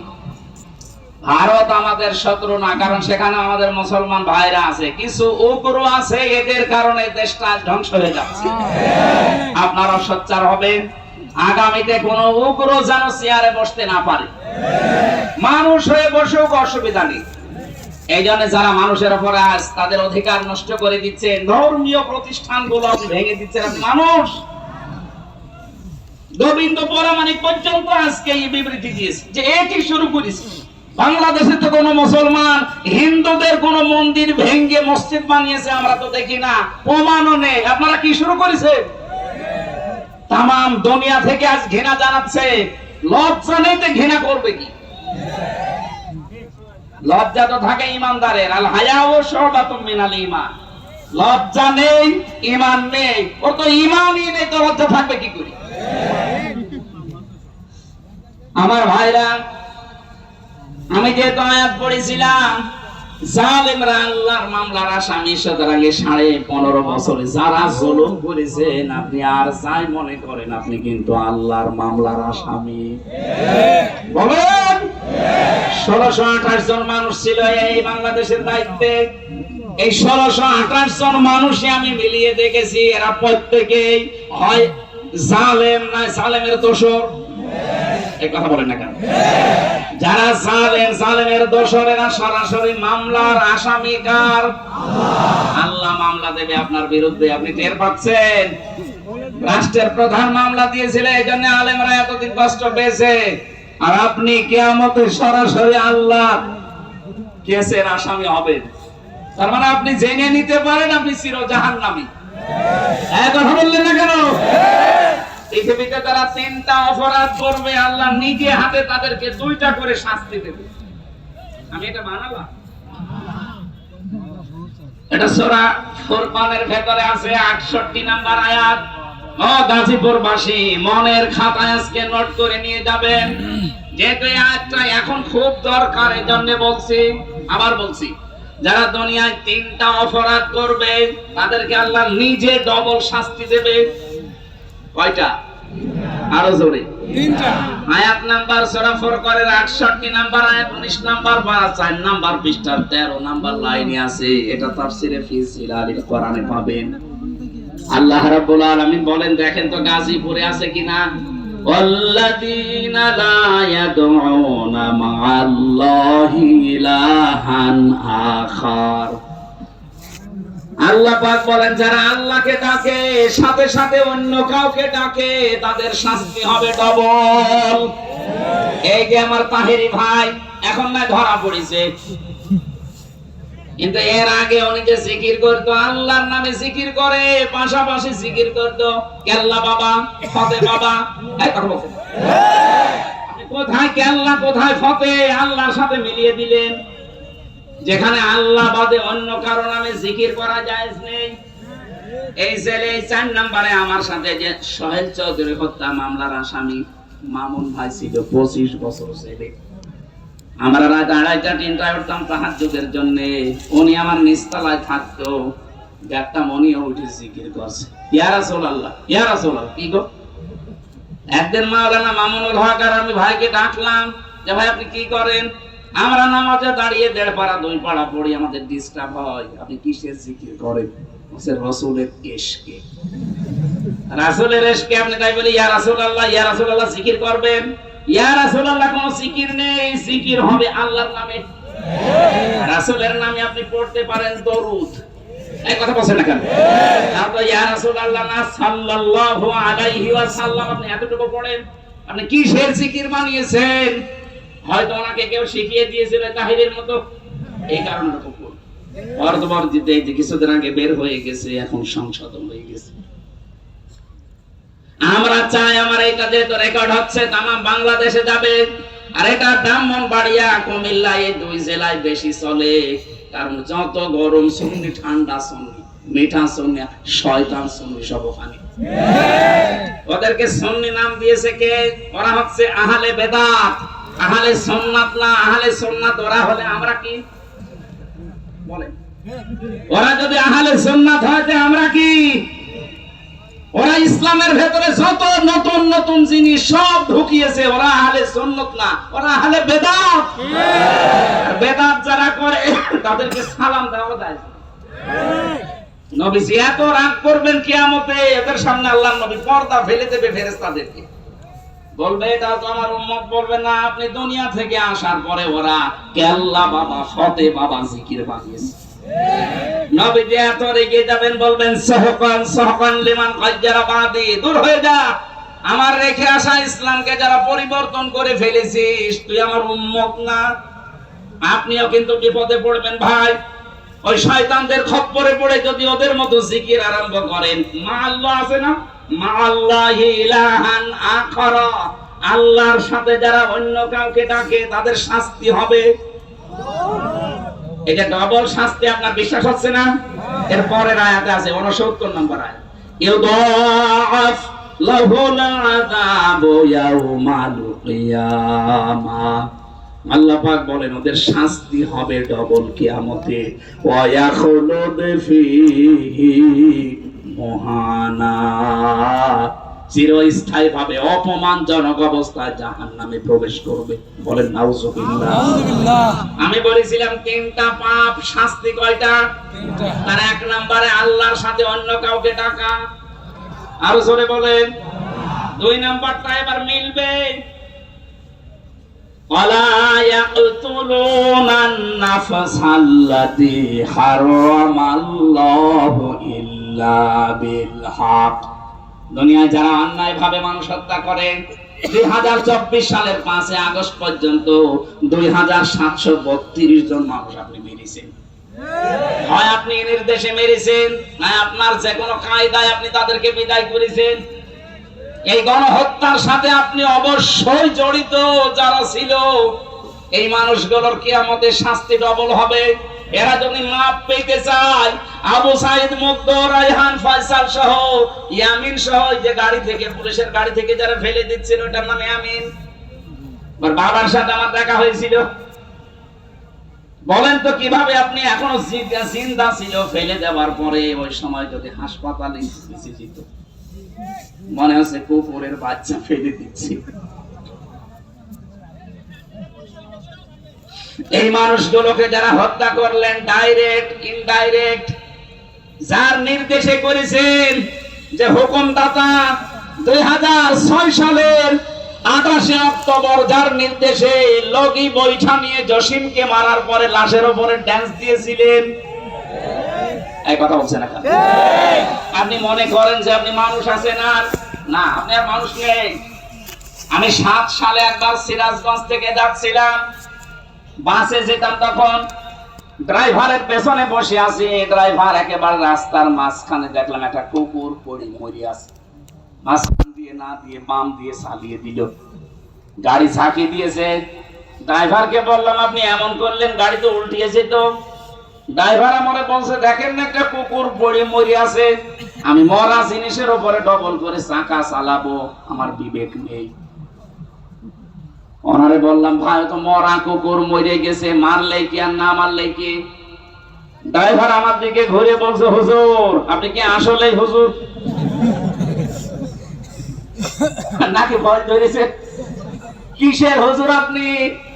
ভারত আমাদের শত্রু না, কারণ সেখানে আমাদের মুসলমান ভাইরা আছে। কিছু উগ্র আছে, এদের কারণে দেশটা ধ্বংস হয়ে যাচ্ছে। আপনারা সোচ্চার হবেন, আগামীতে কোন উগ্র যেন চেয়ারে বসতে না পারে। মানুষ হয়ে বসুক, অসুবিধা নেই। এই জন্য যারা মানুষের উপরে আজ তাদের অধিকার নষ্ট করে দিচ্ছে, ধর্মীয় প্রতিষ্ঠানগুলো ভেঙে দিচ্ছে। মানুষ গোবিন্দ পরামানিক পর্যন্ত আজকে এই বিবৃতি দিয়েছে যে এটি শুরু করেছে। বাংলাদেশে তো কোন মুসলমান হিন্দুদের কোন মন্দির ভেঙে মসজিদ বানিয়েছে আমরা তো দেখি না, প্রমাণও নেই। আপনারা কি শুরু করেছে? তামাম দুনিয়া থেকে আজ ঘৃণা জানাচ্ছে। লজ্জা নেই তো ঘৃণা করবে কি? লজ্জা তো থাকে ইমানদারের। আল হায়াউ শুবাতুম মিনাল ঈমান। লজ্জা নেই, ঈমান নেই। ওর তো ঈমানই নেই, তো লজ্জা থাকবে কি করে? আমার ভাইরা, আমি যেহেতু আয়াত পড়েছিলাম, জালেমরা আল্লাহর মামলার আসামি, সুতরাং 15.5 বছরে যারা জুলুম করেছেন, আপনি আর যাই মনে করেন, আপনি কিন্তু আল্লাহর মামলার আসামি। বলেন, 1628 জন মানুষ ছিল এই বাংলাদেশের দায়িত্বে। এই 1628 জন মানুষই আমি মিলিয়ে দেখেছি, এরা প্রত্যেকেই হয় জালেম না জালেমের দোষর। এই কথা বলেন না কেন? যারা জালেম, জালেমের দোষরেরা সরাসরি মামলার আসামি কার? আল্লাহ মামলা দেবে আপনার বিরুদ্ধে। আপনি টের পাচ্ছেন? রাষ্ট্রের প্রধান মামলা দিয়েছিল, এই জন্য আলেমরা এতদিন কষ্ট পেয়েছে। আর আপনি কিয়ামতে সরাসরি আল্লাহ কেসের আসামি হবেন। তার মানে আপনি জেনে নিতে পারেন আপনি চির জাহান্নামী। এই কথা বললেন না কেন? পৃথিবীতে তারা 3টা অপরাধ করবে, আল্লাহ নিজে হাতে তাদেরকে 2টা করে শাস্তি দেবে। আমি এটা বানালাম, এটা সূরা ফুরকানের ভেতরে আছে 68 নাম্বার আয়াত। ও গাজীপুরবাসী, মনের খাতায় আজকে নোট করে নিয়ে যাবেন, যেহেতু এই আয়াতটা এখন খুব দরকার। এই জন্য বলছি, আবার বলছি, যারা দুনিয়ায় 3টা অপরাধ করবে তাদেরকে আল্লাহ নিজে ডবল শাস্তি দেবে। কয়টা? আরো জোরে। 3টা। আয়াত নাম্বার সূরা ফুরকানের 68 নাম্বার আয়াত, 19 নাম্বার পারা, 4 নাম্বার পৃষ্ঠার 13 নাম্বার লাইনে আছে। এটা তাফসীরে ফি জিলালিল কোরআনে পাবেন। আল্লাহ রাব্বুল আলামিন বলেন, দেখেন তো গাজীপুরে আছে কিনা? والذين لا يدعون مع الله إلها آخر আল্লাহ পাক বলেন যারা আল্লাহকে ডাকে সাথে সাথে অন্য কাউকে ডাকে তাদের শাস্তি হবে ডবল। এই যে আমার তাহেরি ভাই এখন না ধরা পড়েছে, কিন্তু এর আগে উনি যে জিকির করতো আল্লাহর নামে জিকির করে পাশাপাশি জিকির করতো কেল্লা বাবা ফতে বাবা। এই কথা বলছেন আপনি কোথায় কেল্লা কোথায় ফতে আল্লাহর সাথে মিলিয়ে দিলেন। যেখানে আল্লাহ বাদে অন্য কারো নামে জিকির করা জায়েজ নেই। এই ছেলে 4 নম্বরে আমার সাথে যে সোহেল চৌধুরী হত্যা মামলার আসামি মামুন ভাই ছিল 25 বছর ছেলে। আমরা রাত 2:30 3টায় উঠতাম তাহাজ্জুদের জন্য, উনি আমার নিচতলায় থাকতো, দেখতাম উনিও উঠে জিকির করছে ইয়া রাসূলুল্লাহ ইয়া রাসূলুল্লাহ। কি গো একদিন মাওলানা মামুনুল হক আর আমি ভাইকে ডাকলাম যে ভাই আপনি কি করেন? আমরা নামাজে দাঁড়িয়ে 1.5 পারা 2 পারা পড়ি, আমাদের ডিস্টার্ব হয়। আপনি কিসের জিকির করেন? বলছে রাসূলের ইশকে। রাসূলের ইশকে আপনি তাই বলি ইয়া রাসূলুল্লাহ ইয়া রাসূলুল্লাহ জিকির করবেন? ইয়া রাসূলুল্লাহ কোন জিকির নেই, জিকির হবে আল্লাহর নামে। রাসূলের নামে আপনি পড়তে পারেন দরুদ। এই কথা বলছেন না কেন? তারপর ইয়া রাসূলুল্লাহ না সাল্লাল্লাহু আলাইহি ওয়াসাল্লাম আপনি এতটুকু পড়েন। আপনি কিসের জিকির বানিয়েছেন? হয়তো ওনাকে কেউ শিখিয়ে দিয়েছিল তাহিরের মতো, এই কারণে কবুল অর্ধবর্জিত এই যে কিছুদিন আগে বের হয়ে গেছে, এখন সংশোধন হয়ে গেছে। আমরা চাই আমার এটা যেহেতু রেকর্ড হচ্ছে তাম বাংলাদেশে যাবে, আর এটা ব্রাহ্মণবাড়িয়া কুমিল্লা এই 2 জেলায় বেশি চলে। কারণ যত গরম সুন্নি ঠান্ডা সুন্নি মিঠা সুন্নি শয়তান সুন্নি সব ওখানে। ওদেরকে সুন্নি নাম দিয়েছে কে? ওরা হচ্ছে আহলে বেদাত, আহলে সুন্নাত না। আহলে সুন্নাত ওরা হলে আমরা কি বলেন? ওরা যদি আহলে সুন্নাত হয় আমরা কি? ওরা ইসলামের ভেতরে যত নতুন নতুন জিনিস সব ঢুকিয়েছে, ওরা আহলে সুন্নাত না, ওরা আহলে বেদাত। বেদাত যারা করে তাদেরকে সালাম দেওয়া যায়। নবীজি এত রাগ করবেন কিয়ামতে, এদের সামনে আল্লাহর নবী পর্দা ফেলে দেবে ফেরেশতাদেরকে, বলবে এটা তো আমার উম্মত। বলবে না, আপনি দুনিয়া থেকে আসার পরে ওরা কেল্লা বাবা ফতে বাবা জিকির বানিয়েছে। নবীজি এত রেগে যাবেন, বলবেন সহকান সহকান লিমান কাজ্জারা বাদি, দূর হয়ে যা, আমার রেখে আসা ইসলামকে যারা পরিবর্তন করে ফেলেছিস তুই আমার উম্মত না। আপনিও কিন্তু বিপদে পড়বেন ভাই। ওই শয়তানদের খপ্পরে পড়ে যদি ওদের মতো জিকির আরম্ভ করেন, মা আল্লাহ আছে না, মা আল্লাহি ইলাহান আখর, আল্লাহর সাথে যারা অন্য কাউকে ডাকে তাদের শাস্তি হবে। এটা ডবল শাস্তি, আপনার বিশ্বাস হচ্ছে না? এর পরের আয়াতে আছে 69 নম্বর আয়াত, ইউদাআফ লাহুল আযাবু ইয়াউমাল কিয়ামাহ। আল্লাহ পাক বলেন ওদের শাস্তি হবে ডবল কিয়ামতে। ওয়া ইয়াখলুদ ফীহি মুহানা, চিরস্থায়ী ভাবে অপমানজনক অবস্থায় জাহান্নামে প্রবেশ করবে। বলেন নাউযুবিল্লাহ। আমি বলেছিলাম 3টা পাপ, শাস্তি কয়টা? 3টা। তার 1 নম্বরে আল্লাহর সাথে অন্য কাউকে ডাকা, আরো জোরে বলেন। 2 নম্বরটা এবার মিলবে, ওয়ালা ইয়াকতুলুনান নাফসাল্লাতী হারামাল্লাহু ইল্লা বিল হক। দুনিয়ায় যারা অন্যায় ভাবে মানুষ হত্যা করে, 2024 সালের 5 আগস্ট পর্যন্ত 2732 জন মানুষ আপনি মেরেছেন। হয় আপনি নির্দেশে মেরেছেন, না আপনার যে কোনো কায়দায় আপনি তাদেরকে বিদায় করেছেন। এই গণহত্যার সাথে আপনি অবশ্যই জড়িত। যারা ছিল এই মানুষগুলোর কিয়ামতে শাস্তি ডবল হবে। এরা যদি মাপ পেতে চায়, আবু সাইদ মুগ্ধ, রায়হান, ফয়সাল সহ ইয়ামিন সহ যে গাড়ি থেকে, পুলিশের গাড়ি থেকে যারা ফেলে দিচ্ছিল ওটার নাম ইয়ামিন। ওর বাবার সাথে আমার দেখা হয়েছিল। বলেন তো কিভাবে আপনি এখনো জিন্দা ছিল, ফেলে দেওয়ার পরে ওই সময় যদি হাসপাতালে যেত, মনে হচ্ছে কুকুরের বাচ্চা ফেলে দিচ্ছি। এই মানুষগুলোকে যারা হত্যা করলেন, ডাইরেক্ট ইনডাইরেক্ট, যার নির্দেশে করেছেন, যে হুকুমদাতা 2006 সালের 28 অক্টোবর যার নির্দেশে লগি বৈঠা নিয়ে জসিমকে মারার পরে লাশের উপরে ড্যান্স দিয়েছিলেন, এই কথা বলছেন না? আপনি মনে করেন যে আপনি মানুষ আছেন? আর না, আপনি আর মানুষ নেই। আমি 7 সালে একবার সিরাজগঞ্জ থেকে যাচ্ছিলাম, বাসে যেতাম, তখন ড্রাইভারের পেছনে বসে আছি। ড্রাইভার একেবারে রাস্তার মাঝখানে দেখলাম একটা কুকুর পড়ে মরে আছে। মাঝখান দিয়ে না দিয়ে বাম দিয়ে চালিয়ে দিল, গাড়ি ঝাঁকি দিয়েছে। ড্রাইভারকে বললাম আপনি এমন করলেন, গাড়ি তো উল্টিয়েছে। তো ড্রাইভার আমারে বলছে দেখেন না একটা কুকুর পড়ে মরে আছে, আমি মরা জিনিসের উপরে ডবল করে চাকা চালাবো, আমার বিবেক নেই। ওনারে বললাম ভাই তো মরা কুকুর মরে গেছে, মারলে কি আর না মারলে কি? ড্রাইভার আমার দিকে ঘুরে বলছে হুজুর আপনি কি আসলেই হুজুর নাকি ভয় ধরেছে? কিসের হুজুর আপনি?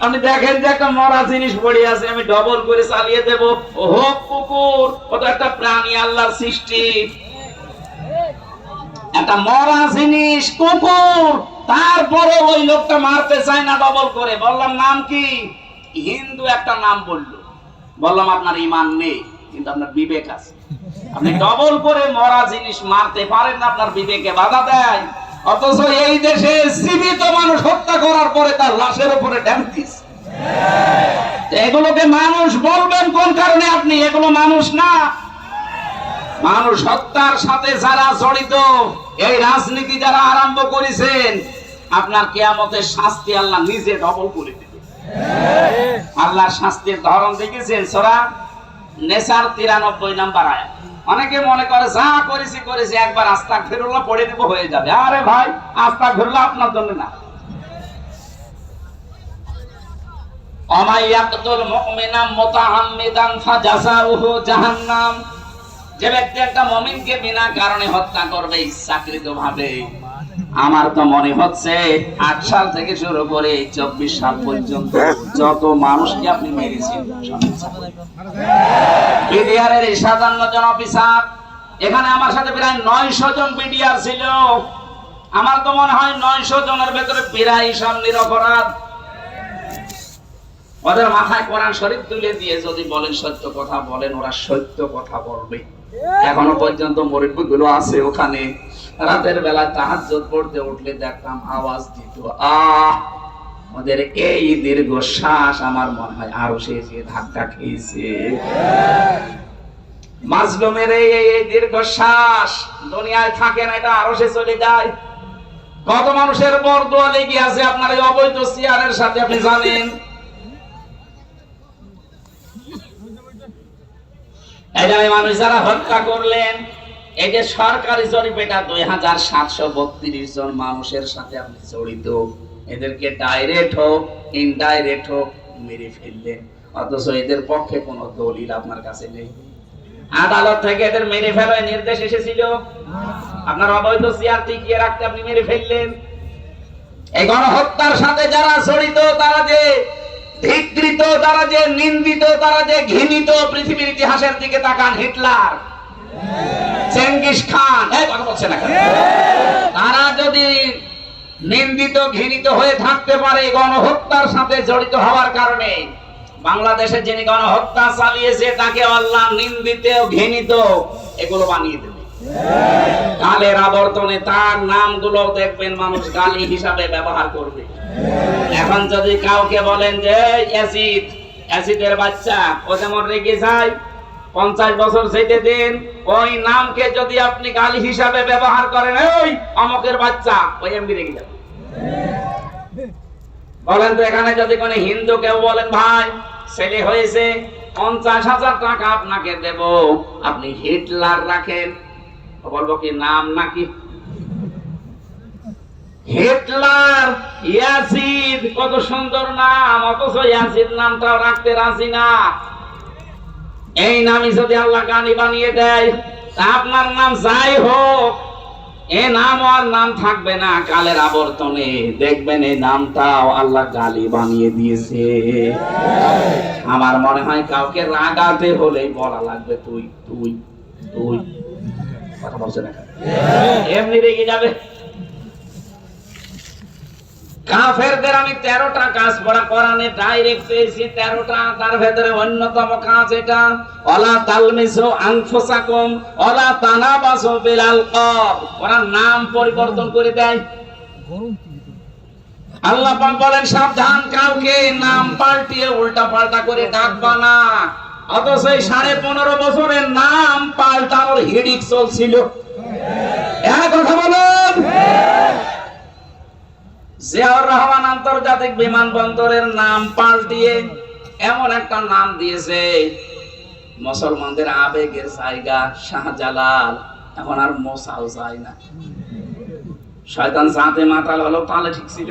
আপনি দেখেন যে একটা মরা জিনিস পড়ে আছে, আমি ডবল করে চালিয়ে দেব। ওহো কুকুর, ও তো একটা প্রাণী, আল্লাহর সৃষ্টি, একটা মরা জিনিস কুকুর, তারপরে ওই লোকটা মারতে চায় না ডবল করে। বললাম নাম কি? হিন্দু একটা নাম বললো। বললাম আপনার ঈমান নেই কিন্তু আপনার বিবেক আছে, আপনি ডবল করে মরা জিনিস মারতে পারেন না, আপনার বিবেকে বাধা দেয়। অথচ এই দেশে জীবিত মানুষ হত্যা করার পরে তার লাশের উপরে ড্যান্স দিচ্ছে। এগুলোকে মানুষ বলবেন কোন কারণে? আপনি এগুলো মানুষ না। মানুষ হত্যার সাথে যারা জড়িত, এই রাজনীতি যারা আরম্ভ করেছেন, আপনার কিয়ামতের শাস্তি আল্লাহ নিজে ডবল করে দেবে। আল্লাহর শাস্তির ধরন দেখেছেন সূরা নেসার 93 নম্বর আয়াত। অনেকে মনে করে যা করেছি করেছি, একবার আস্তাগফিরুল্লাহ পড়ে দেব হয়ে যাবে। আরে ভাই, আস্তাগফিরুল্লাহ আপনার জন্য না। আমাইয়াকতুল মুমিনা মুতাআম্মিদান ফাজাযাউহু জাহান্নাম। যে ব্যক্তি একটা মুমিনকে বিনা কারণে হত্যা করবে ইচ্ছাকৃতভাবে, আমার তো মনে হচ্ছে 8 সাল থেকে শুরু করে 24 সাল পর্যন্ত যত মানুষকে আপনি মেরেছেন, বিডিআরের 57 জন অফিসার, এখানে আমার সাথে প্রায় 900 জন বিডিআর ছিল। আমার তো মনে হয় 900 জনের ভেতরে প্রায় সব নিরপরাধ। ওদের মাথায় কোরআন শরীফ তুলে দিয়ে যদি বলেন সত্য কথা বলেন, ওরা সত্য কথা বলবে। এখনো পর্যন্ত মুরব্বিগুলো আছে ওখানে, রাতের বেলা তাহাজ্জুদ পড়তে উঠলে দেখতাম আওয়াজ দিত আহ। ওদের এই দীর্ঘ শ্বাস আমার মনে হয় আরো সে যে ধাক্কা খেয়েছে। মাজলুমের এই দীর্ঘ শ্বাস দুনিয়ায় থাকে না, এটা আরো সে চলে যায়। কত মানুষের বরদোয়া লেগে আছে আপনার এই অবৈধ চেয়ারের সাথে, আপনি জানেন। এই মানুষ যারা হত্যা করলেন, এই যে সরকারি জরিপ, এটা 2732 জন মানুষের সাথে আপনি জড়িত। এদেরকে ডাইরেক্ট হোক ইনডাইরেক্ট হোক মেরে ফেললেন, অথচ এদের পক্ষে কোনো দলিল আপনার কাছে নেই। আদালত থেকে এদের মেরে ফেলার নির্দেশ এসেছিল, আপনার অবৈধ চেয়ার টিকিয়ে রাখতে আপনি মেরে ফেললেন। এই গণহত্যার সাথে যারা জড়িত, তারা যে ধিক্কৃত, তারা যে নিন্দিত, তারা যে ঘৃণিত, পৃথিবীর ইতিহাসের দিকে তাকান, হিটলার, চেঙ্গিস খান, কথা বলছে না, তারা যদি নিন্দিত ঘৃণিত হয়ে থাকতে পারে গণহত্যার সাথে জড়িত হওয়ার কারণে, বাংলাদেশে যিনি গণহত্যা চালিয়েছে তাকে আল্লাহ নিন্দিত ঘৃণিত এগুলো বানিয়ে দেবে। কালের আবর্তনে তার নামগুলো দেখবেন মানুষ গালি হিসাবে ব্যবহার করবে। এখন যদি কাউকে বলেন যে অ্যাসিডের বাচ্চা, ও যেমন রেগে যায়, 50 বছর যেতে দিন, ওই নামকে যদি আপনি গালি হিসাবে ব্যবহার করেন, ওই অমকের বাচ্চা, ওই এমনি রেগে যাবে। বলেন তো এখানে যদি কোনো হিন্দু কেউ বলেন ভাই ছেলে হয়েছে 50,000 টাকা আপনাকে দেব, আপনি হিটলার রাখেন, বলবো কি নাম নাকি? হিটলার, ইয়াসিদ, কত সুন্দর নাম, অথচ ইয়াসিদ নামটাও রাখতে রাজি না। এই নামই যদি আল্লাহ গালি বানিয়ে দেয়, আপনার নাম যাই হোক, এ নাম আর নাম থাকবে না। কালের আবর্তনে দেখবেন এই নামটাও আল্লাহ গালি বানিয়ে দিয়েছে। আমার মনে হয় কাউকে রাগাতে হলেই বলা লাগবে তুই তুই তুই, কথা বলছে না, এমনি রেগে যাবে। কাফেরদের আমি 13টা কাজ পড়া কোরআনে ডাইরেক্ট পেয়েছি 13টা। তার ভেতরে অন্যতম কাজ এটা, ওয়ালা তালমিসু আনফুসাকুম ওয়ালা তানাবাসু বিল আলকাব। ওরা নাম পরিবর্তন করে দেয়। আল্লাহ পাক বলেন সাবধান, কাউকে নাম পাল্টিয়ে উল্টা পাল্টা করে ডাকবা না। অথচ এই 15.5 বছরের নাম পাল্টানোর হিড়িক চলছিল। কথা বলুন। জিয়াউর রহমান আন্তর্জাতিক বিমানবন্দরের নাম পাল্টিয়ে এমন একটা নাম দিয়েছে, মুসলমানদের আবেগের জায়গা শাহজালাল, এখন আর মোসাও যায় না। শয়তান সাথে মাতাল হলো, তাহলে ঠিক ছিল।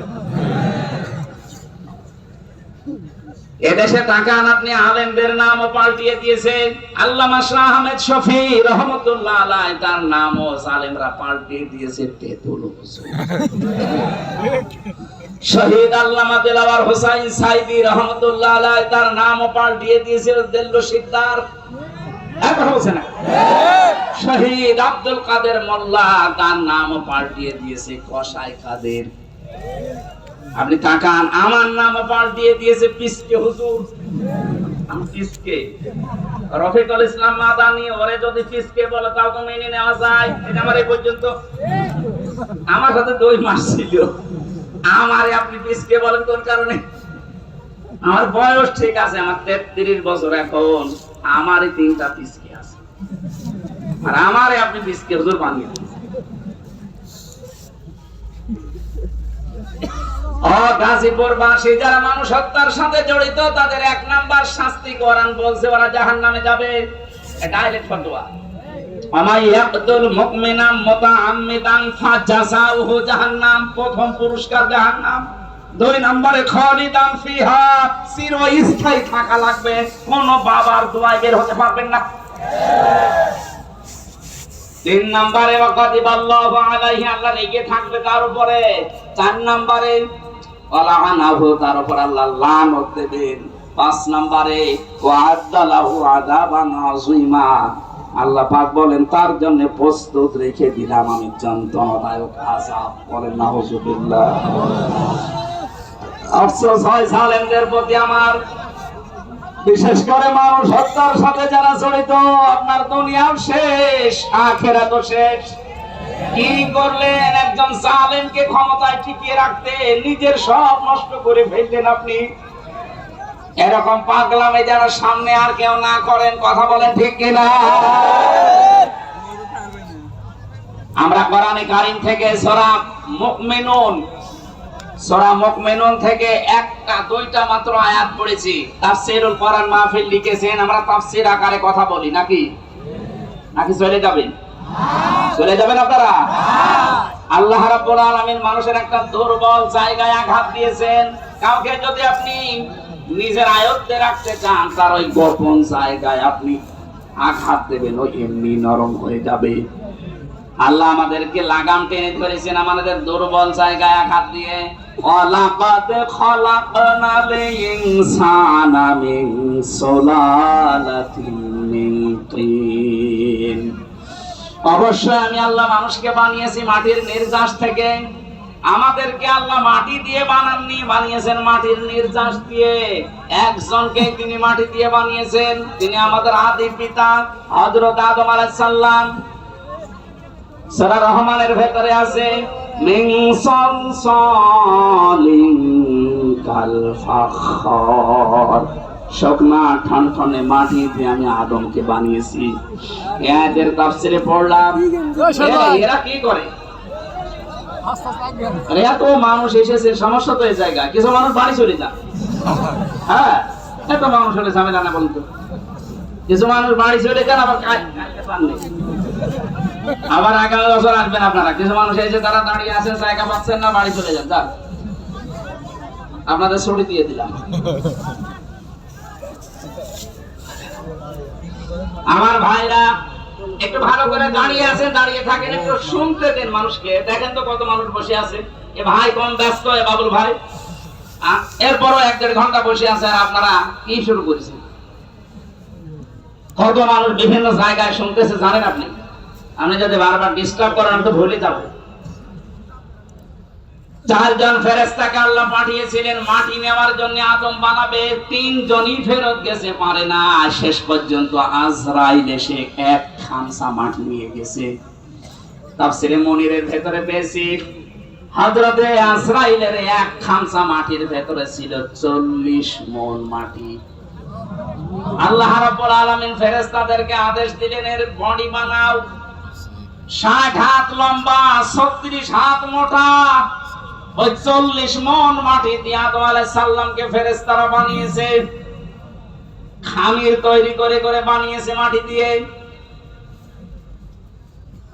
এদেশে তাকান আপনি, আলেমদের নামও পাল্টিয়ে দিয়েছে। আল্লামা শাহ আহমেদ শফি রহমতুল্লাহ আলাইহি, তার নামও জালেমরা পাল্টিয়ে দিয়েছে তেতুল হুজুর। শহীদ আল্লামা দিলওয়ার হোসাইন সাইদি রহমতুল্লাহ আলাইহি, তার নামও পাল্টিয়ে দিয়েছে দেল্লো সিকদার। এখন হচ্ছে না। শহীদ আব্দুল কাদের মোল্লা, তার নামও পাল্টিয়ে দিয়েছে কসাই কাদের। আপনি তাকান, আমার নাম পাল্টিয়ে দিয়েছে পিসকে হুজুর। আমি পিসকে, রফিকুল ইসলাম মাদানি, ওরে যদি পিসকে বলে তাও তো মেনে নেওয়া যায়। এটা আমার এই পর্যন্ত আমার সাথে 2 মাস ছিল। আমারে আপনি পিসকে বলেন কোন কারণে? আমার বয়স ঠিক আছে, আমার 33 বছর এখন, আমারই 3টা পিসকে আছে, আর আমারে আপনি পিসকে হুজুর বানিয়ে দিয়েছেন। গাজীপুরবাসী যারা মানুষ হত্যার সাথে জড়িত, তাদের 1 নাম্বার শাস্তি কোরআন বলছে ওরা জাহান্নামে যাবে। ডাইরেক্ট ফতোয়া, আমাই ইয়াকতুল মুমিনা মুতাআম্মিদান ফাজাযাউহু জাহান্নাম, প্রথম পুরস্কার জাহান্নাম। 2 নম্বরে খালিদান ফিহা, চিরস্থায়ী থাকা লাগবে, কোন বাবার দোয়ায় বের হতে পারবেন না। 3 নম্বরে ওয়াকাদিবাল্লাহু আলাইহি, আল্লাহ রেগে থাকবে তার উপরে। 4 নম্বরে ওয়ালাআনাহু, তার উপর আল্লাহ লানত দেবেন। 5 নম্বরে ওয়া'আদালাহু আযাবান আযীমা, আল্লাহ পাক বলেন তার জন্য প্রস্তুত রেখে দিলাম আমি যন্ত্রণাদায়ক আযাব। বলেন নাউযুবিল্লাহ। আফসোস হয় জালেমদের প্রতি আমার, বিশেষ করে মানুষ হত্যার সাথে যারা জড়িত। আপনার দুনিয়াও শেষ, আখিরাতও শেষ। কি করলেন? একজন জালেমকে ক্ষমতায় টিকিয়ে রাখতে নিজের সব নষ্ট করে ফেললেন আপনি। এরকম পাগলামে যারা সামনে আর কেউ না করেন, কথা বলেন ঠিক কিনা? আমরা কোরআনে কারীম থেকে সূরা মুমিনুন থেকে 1টা-2টা মাত্র আয়াত পড়েছি। তাফসীরুল কোরআন মাহফিল লিখেছেন, আমরা তাফসীর আকারে কথা বলি নাকি চলে যাবেন? চলে যাবেন আপনারা? আল্লাহ রাব্বুল আলামিন মানুষের একটা দুর্বল জায়গায় আঘাত দিয়েছেন। কাউকে যদি আপনি নিজের আয়ত্তে রাখতে চান, তার ওই গোপন জায়গায় আপনি আঘাত দেবেন, ওই এমনি নরম হয়ে যাবে। আল্লাহ আমাদেরকে লাগাম টেনে ধরেছেন আমাদের দুর্বল জায়গায় আঘাত দিয়ে। ওয়ালাকাদ খালাকনাল ইনসানা মিন সুলালাতিন মিন তিন, অবশ্যই আমি আল্লাহ মানুষকে বানিয়েছি মাটির নির্যাস থেকে। আমাদেরকে আল্লাহ মাটি দিয়ে বানাননি, বানিয়েছেন মাটির নির্যাস দিয়ে। একজনকে তিনি মাটি দিয়ে বানিয়েছেন, তিনি আমাদের আদি পিতা হযরত আদম আলাইহিস সালাম। সূরা রহমানের ভেতরে আছে মিন সালসালিন কাল ফাখর, শুকনা ঠনঠনে মাটি দিয়ে আমি আদমকে বানিয়েছি। এদের তাফসীরে পড়লাম এরা কি করে, এত মানুষ এসেছে, সমস্যা তো এই জায়গায়। কিছু মানুষ বাড়ি চলে যান। হ্যাঁ, এত মানুষ হলে ঝামেলা না বলতো। কিছু মানুষ বাড়ি চলে যান, আবার আবার আগামী বছর আসবেন আপনারা। কিছু মানুষ এসে তারা দাঁড়িয়ে আছেন, জায়গা পাচ্ছেন না, বাড়ি চলে যান। আপনাদের ছুটি দিয়ে দিলাম। আমার ভাইরা একটু ভালো করে দাঁড়িয়ে আছেন, দাঁড়িয়ে থাকেন, একটু শুনতে দেন মানুষকে। দেখেন তো কত মানুষ বসে আছে। এ ভাই কম ব্যস্ত, এ বাবুল ভাই এরপরও 1-1.5 ঘন্টা বসে আছে, আর আপনারা কি শুরু করেছেন? কত মানুষ বিভিন্ন জায়গায় শুনতেছে জানেন আপনি? আপনি যদি বারবার ডিস্টার্ব করেন আমি তো ভুলে যাব। চারজন ফেরেশতাকে আল্লাহ পাঠিয়েছিলেন মাটি নেওয়ার জন্য, আদম বানাবে। তিনজনই ফেরত গেছে, পারে না। শেষ পর্যন্ত আজরাইল এসে এক খামসা মাটি নিয়ে গেছে। তাফসীরে মুনিরের ভেতরে পেয়েছি হযরতে আজরাইলের এক খামসা মাটির ভেতরে ছিল 40 মণ মাটি। আল্লাহ রাব্বুল আলামিন ফেরেশতাদেরকে আদেশ দিলেন, এর বডি বানাও। 60 হাত লম্বা, 36 হাত মোটা। ওই 40 মণ মাটি দিয়ে আদম আলাইহিস সালামকে ফেরেশতারা বানিয়েছে। খামির তৈরি করে করে বানিয়েছে মাটি দিয়ে।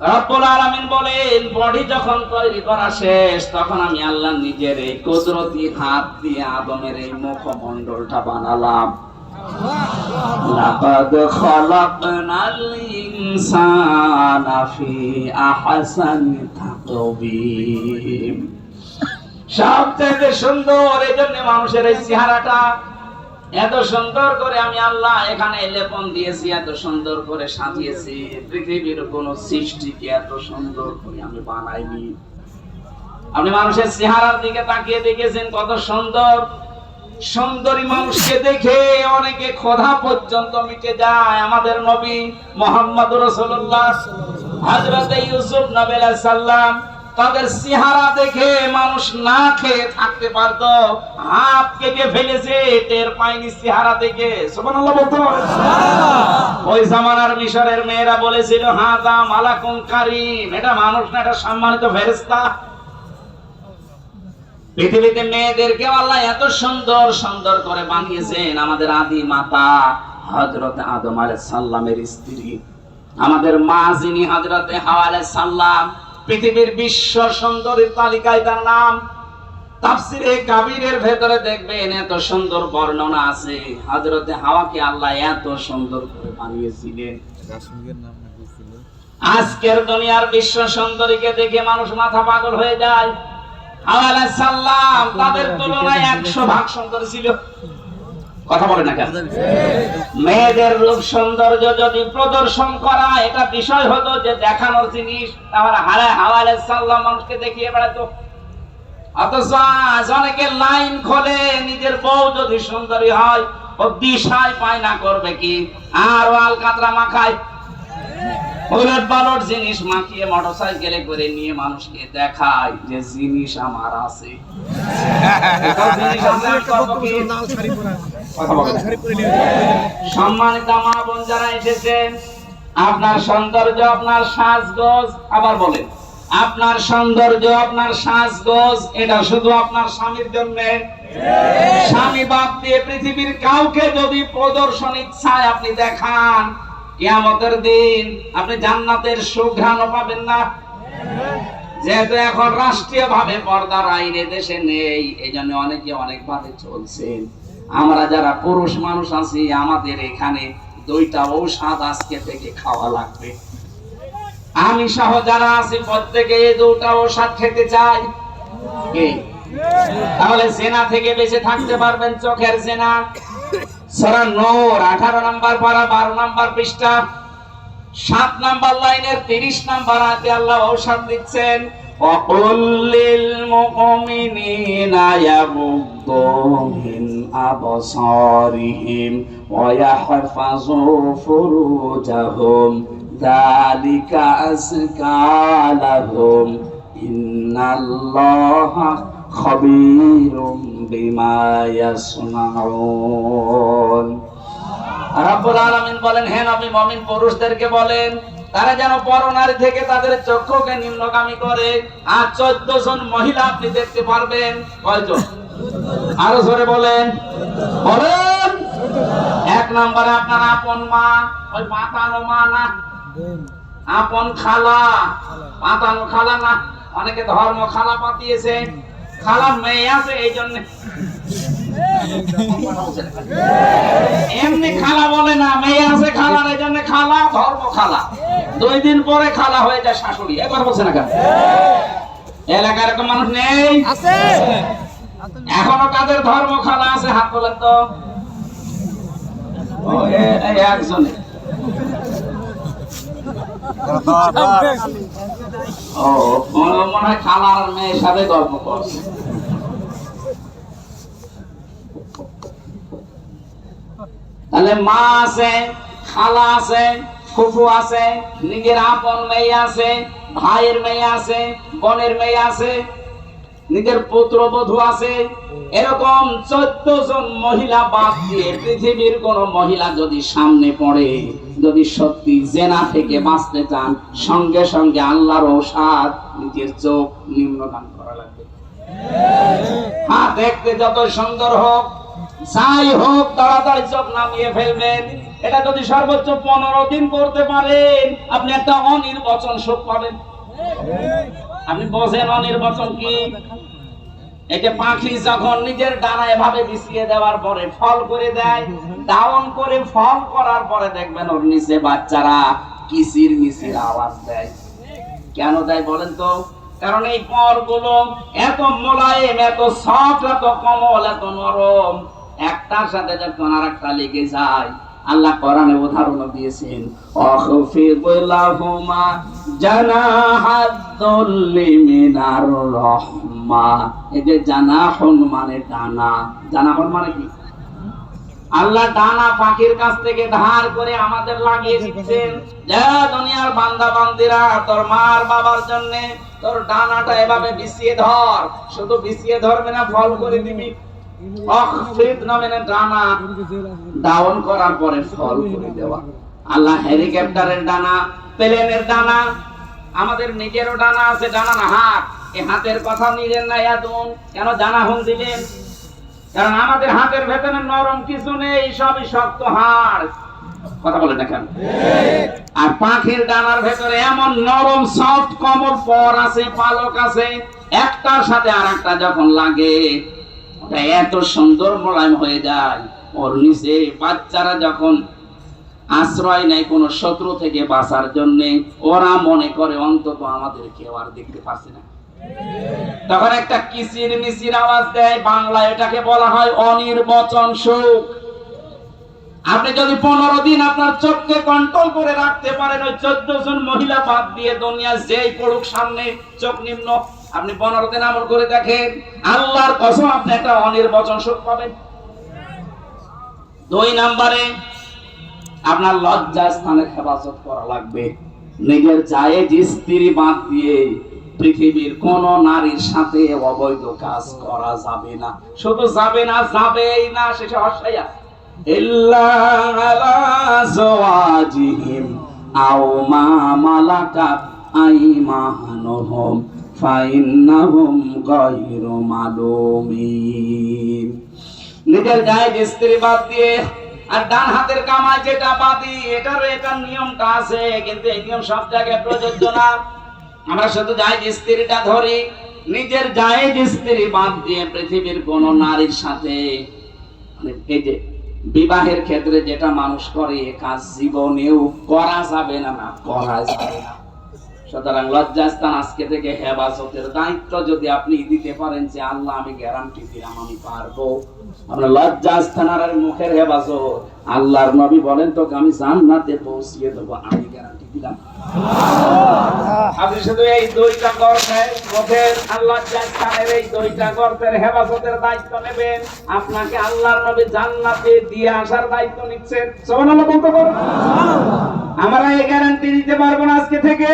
রব্বুল আলামিন বলেন, বডি যখন তৈরি করা শেষ, তখন আমি আল্লাহ নিজের এই কুদরতি হাত দিয়ে আদমের এই মুখমণ্ডলটা বানালাম। লাকাদ খালাকনাল ইনসানা ফি আহসানি তাকওয়িম। সবচেয়ে সুন্দর, এইজন্য মানুষের এই চেহারাটা এত সুন্দর করে আমি আল্লাহ এখানে লেপন দিয়েছি, এত সুন্দর করে সাজিয়েছি। পৃথিবীর কোন সৃষ্টিকে এত সুন্দর করে আমি বানাইনি। আপনি মানুষের চেহারার দিকে তাকিয়ে দেখেছেন কত সুন্দর। সুন্দরী মানুষকে দেখে অনেকে ক্ষুধা পর্যন্ত মিটে যায়। আমাদের নবী মুহাম্মদুর রাসূলুল্লাহ হযরত ইউসুফ নবী আলাইহিস সালাম, তাদের চেহারা দেখে মানুষ না খেয়ে থাকতে পারতো। হাত কেটে ফেলেছে, টের পায়নি চেহারা দেখে। সুবহানাল্লাহ বলতে পারেন? ওই জামানার মিশরের মেয়েরা বলেছিল, হাযা মালাকুন কারীম, এটা মানুষ না, এটা সম্মানিত ফেরেশতা। পৃথিবীতে মেয়েদেরকে আল্লাহ এত সুন্দর সুন্দর করে বানিয়েছেন। আমাদের আদি মাতা হযরত আদম আলাইহিস সালামের স্ত্রী, আমাদের মা যিনি হযরত হাওয়া আলাইহিস সালাম, পৃথিবীর বিশ্ব সুন্দরীর তালিকায় তার নাম। তাফসীরে কাবীরের ভেতরে দেখবেন এত সুন্দর বর্ণনা আছে। হযরত হাওয়াকে আল্লাহ এত সুন্দর করে বানিয়েছিলেন। আজকের দুনিয়ার বিশ্ব সুন্দরীকে দেখে মানুষ মাথা পাগল হয়ে যায়। হাওয়া আলাইহিস সালাম তাদের তুলনায় 100 ভাগ সুন্দর ছিল। কথা বলে না কেন? মেয়েদের রূপ সৌন্দর্য যদি প্রদর্শন করা এটা বিষয় হতো যে দেখানোর জিনিস, তাহলে হাওয়া আলাইহিস সালাম মানুষকে দেখিয়ে বেড়াতো। অথচ আজ অনেকে লাইন খোলে, নিজের বউ যদি সুন্দরী হয় ও দিশায় পায় না করবে কি, আর আল কাতরা মাখায়, উলট পালট জিনিস মাখিয়ে মোটরসাইকেলে করে নিয়ে মানুষকে দেখায় যে জিনিস আমার আছে। সম্মানিত মা বোন যারা এসেছেন, আপনার সৌন্দর্য, আপনার সাজগোজ, আবার বলেন আপনার সৌন্দর্য, আপনার সাজগোজ, এটা শুধু আপনার স্বামীর জন্য। স্বামী বাদ দিয়ে পৃথিবীর কাউকে যদি প্রদর্শন ইচ্ছায় আপনি দেখান, কিয়ামতের দিন আপনি জান্নাতের সুঘ্রাণও পাবেন না। যেহেতু এখন রাষ্ট্রীয় ভাবে পর্দার আইন দেশে নেই, এই জন্য অনেকে অনেক ভাবে চলছেন। আমরা যারা পুরুষ মানুষ আছি, আমাদের এখানে 2টা ঔষধ আজকে থেকে খাওয়া লাগবে। আমি সহ যারা আছি প্রত্যেকে এই 2টা ঔষধ খেতে চাই। তাহলে জেনা থেকে বেঁচে থাকতে পারবেন। চোখের জেনা, সূরা নূর 18 নম্বর পারা 12 নম্বর পৃষ্ঠা 7 নম্বর লাইনের 30 নম্বর আয়াতে আল্লাহ ঔষধ দিচ্ছেন, ওয়াকুল লিল মুমিনিনা ইয়াগুদ্দু মিন আবসারিহিম ওয়া ইয়াহফাযু ফুরুজাহুম যালিকা আযকা লাহুম ইন্নাল্লাহা খাবীরুম বিমা ইয়াসনাউন। রব্বুল আলামিন বলেন, হে নবী মুমিন পুরুষদেরকে বলেন তারা যেন পরনারী থেকে তাদের চক্ষুকে নিম্নগামী করে। আর 14 জন মহিলা আপনি দেখতে পারবেন। কয়জন? আরো জোরে বলেন, বলেন। 1 নম্বরে আপনার আপন মা, ওই পাতানো মা না, আপন খালা, পাতানো খালা না। অনেকে ধর্ম খালা পাতিয়েছে, খালার মেয়ে আছে এই জন্য এমনি খালা বলে না, মেয়ে আছে খালার, এই জন্য খালা, ধর্ম খালা। 2 দিন পরে খালা হয়ে যায় শাশুড়ি। একবার বলছে না কেন? এলাকার এরকম মানুষ নেই? আছে। এখনো কাদের ধর্ম খালা আছে হাত তোলেন তো। একজনে ও মনে হয় খালার মেয়ের সাথে গল্প করছে। তাহলে মা আছে, খালা আছে, ফুফু আছে, নিজের আপন মেয়ে আছে, ভাইয়ের মেয়ে আছে, বোনের মেয়ে আছে, নিজের পুত্রবধূ আছে। এরকম 14 জন মহিলা বাদ দিয়ে পৃথিবীর কোন মহিলা যদি সামনে পড়ে, যদি সত্যি জেনা থেকে বাঁচতে চান, সঙ্গে সঙ্গে আল্লাহর ঔষধ নিজের চোখ নিম্নগান করা লাগবে। হ্যাঁ, দেখতে যত সুন্দর হোক, যাই হোক, তাড়াতাড়ি চোখ নামিয়ে ফেলবেন। এটা যদি সর্বোচ্চ 15 দিন করতে পারেন, আপনি একটা অনির্বচন সুখ পাবেন। আপনি বোঝেন অনির্বচন কি? এই যে পাখি যখন নিজের ডানা এভাবে বিছিয়ে দেওয়ার পরে ফল করে দেয়, ডাউন করে ফল করার পরে দেখবেন ওর নিচে বাচ্চারা কিচির মিচির আওয়াজ দেয়। কেন দেয় বলেন তো? কারণ এই পরগুলো এত মোলায়েম, এত সফট, এত কোমল, এত নরম, একটার সাথে যখন আরেকটা লেগে যায়। আল্লাহ কোরআনে উদাহরণ দিয়েছেন, আখফিদ লাহুমা জানাহাদ-দুল্লি মিনার রাহমা। এই যে জানাহুন মানে ডানা, জানাহুন মানে কি? আল্লাহ ডানা পাখির কাছ থেকে ধার করে আমাদের লাগিয়ে দিচ্ছেন। যা দুনিয়ার বান্দা বান্দিরা, তোর মার বাবার জন্য তোর ডানাটা এভাবে বিছিয়ে ধর। শুধু বিছিয়ে ধরবে না, ফল করে দিবি। আখফিদ নামে ডানা ডাউন করার পরে ফল করে দেওয়া। আল্লাহ হেলিকপ্টারের ডানা, প্লেনের ডানা, আমাদের নিজেরও ডানা আছে, ডানা না হাত। এই হাতের কথা নিলেন না এতন, কেন জানাহুন দিলেন? কারণ আমাদের হাতের ভেতরে নরম কিছু নেই, সবই শক্ত হাড়। কথা বলে দেখেন। আর পাখির ডানার ভেতরে এমন নরম সফট কোমল পর আছে, পালক আছে, একটার সাথে আরেকটা যখন লাগে ওটা এত সুন্দর মোলায়েম হয়ে যায়। ওর নিচে বাচ্চারা যখন আশ্রয় নেয় কোন শত্রু থেকে বাঁচার জন্য, ওরা মনে করে অন্তত আমাদের কেউ আর দেখতে পাচ্ছে না, তখন একটা কিচির মিচির আওয়াজ দেয়। বাংলায় এটাকে বলা হয় অনির্বচন সুখ। আপনি যদি 15 দিন আপনার চোখকে কন্ট্রোল করে রাখতে পারেন, ওই 14 জন মহিলা বাদ দিয়ে দুনিয়া যেই পড়ুক সামনে, চোখ নিম্ন, আপনি 15 দিন আমল করে দেখেন, আল্লাহর কসম আপনি একটা অনির্বচন সুখ পাবেন। 2 নম্বরে আপনার লজ্জা স্থানের হেফাজত করা লাগবে। নিজের জায়েজ স্ত্রী বাদ দিয়ে পৃথিবীর কোন নারীর সাথে অবৈধ কাজ করা যাবে না। শুধু যাবে না, যাবেই না, শেষে হসাইয়া ইল্লা আলা যাওয়াজিহিম আও মা মালাকাত আইমানুহুম ফাইন্নাহুম গায়রু মালুমিন। নিজের জায়েজ স্ত্রী বাদ দিয়ে আর ডান হাতের কামাই যেটা বাদি, এটার নিয়মটা আছে, কিন্তু এই নিয়ম সব জায়গায় প্রযোজ্য না। আমরা শুধু জায়েজ স্ত্রীটা ধরি, নিজের জায়েজ স্ত্রী বাদ দিয়ে পৃথিবীর কোন নারীর সাথে, এই যে বিবাহের ক্ষেত্রে যেটা মানুষ করে, কাজ জীবনেও করা যাবে না, না করা যাবে না। সুতরাং লজ্জাস্থান আজকে থেকে হেফাজতের দায়িত্ব যদি আপনি দিতে পারেন, যে আল্লাহ আমি গ্যারান্টি দিলাম আমি পারবো। আমরা লজ্জাস্থান আর মুখের হেফাজত, আল্লাহর নবী বলেন তো আমি জান্নাতে পৌঁছিয়ে দেবো, আমি গ্যারান্টি দিলাম। আপনি শুধু এই 2টা গর্তের মুখের আল্লাহ জান্নাতের এই 2টা গর্তের হেফাজতের দায়িত্ব নেবেন, আপনাকে আল্লাহর নবী জান্নাতে দিয়ে আসার দায়িত্ব নিচ্ছেন। সুবহানাল্লাহ বলতে পারবেন? আমরা এই গ্যারান্টি দিতে পারবো না আজকে থেকে।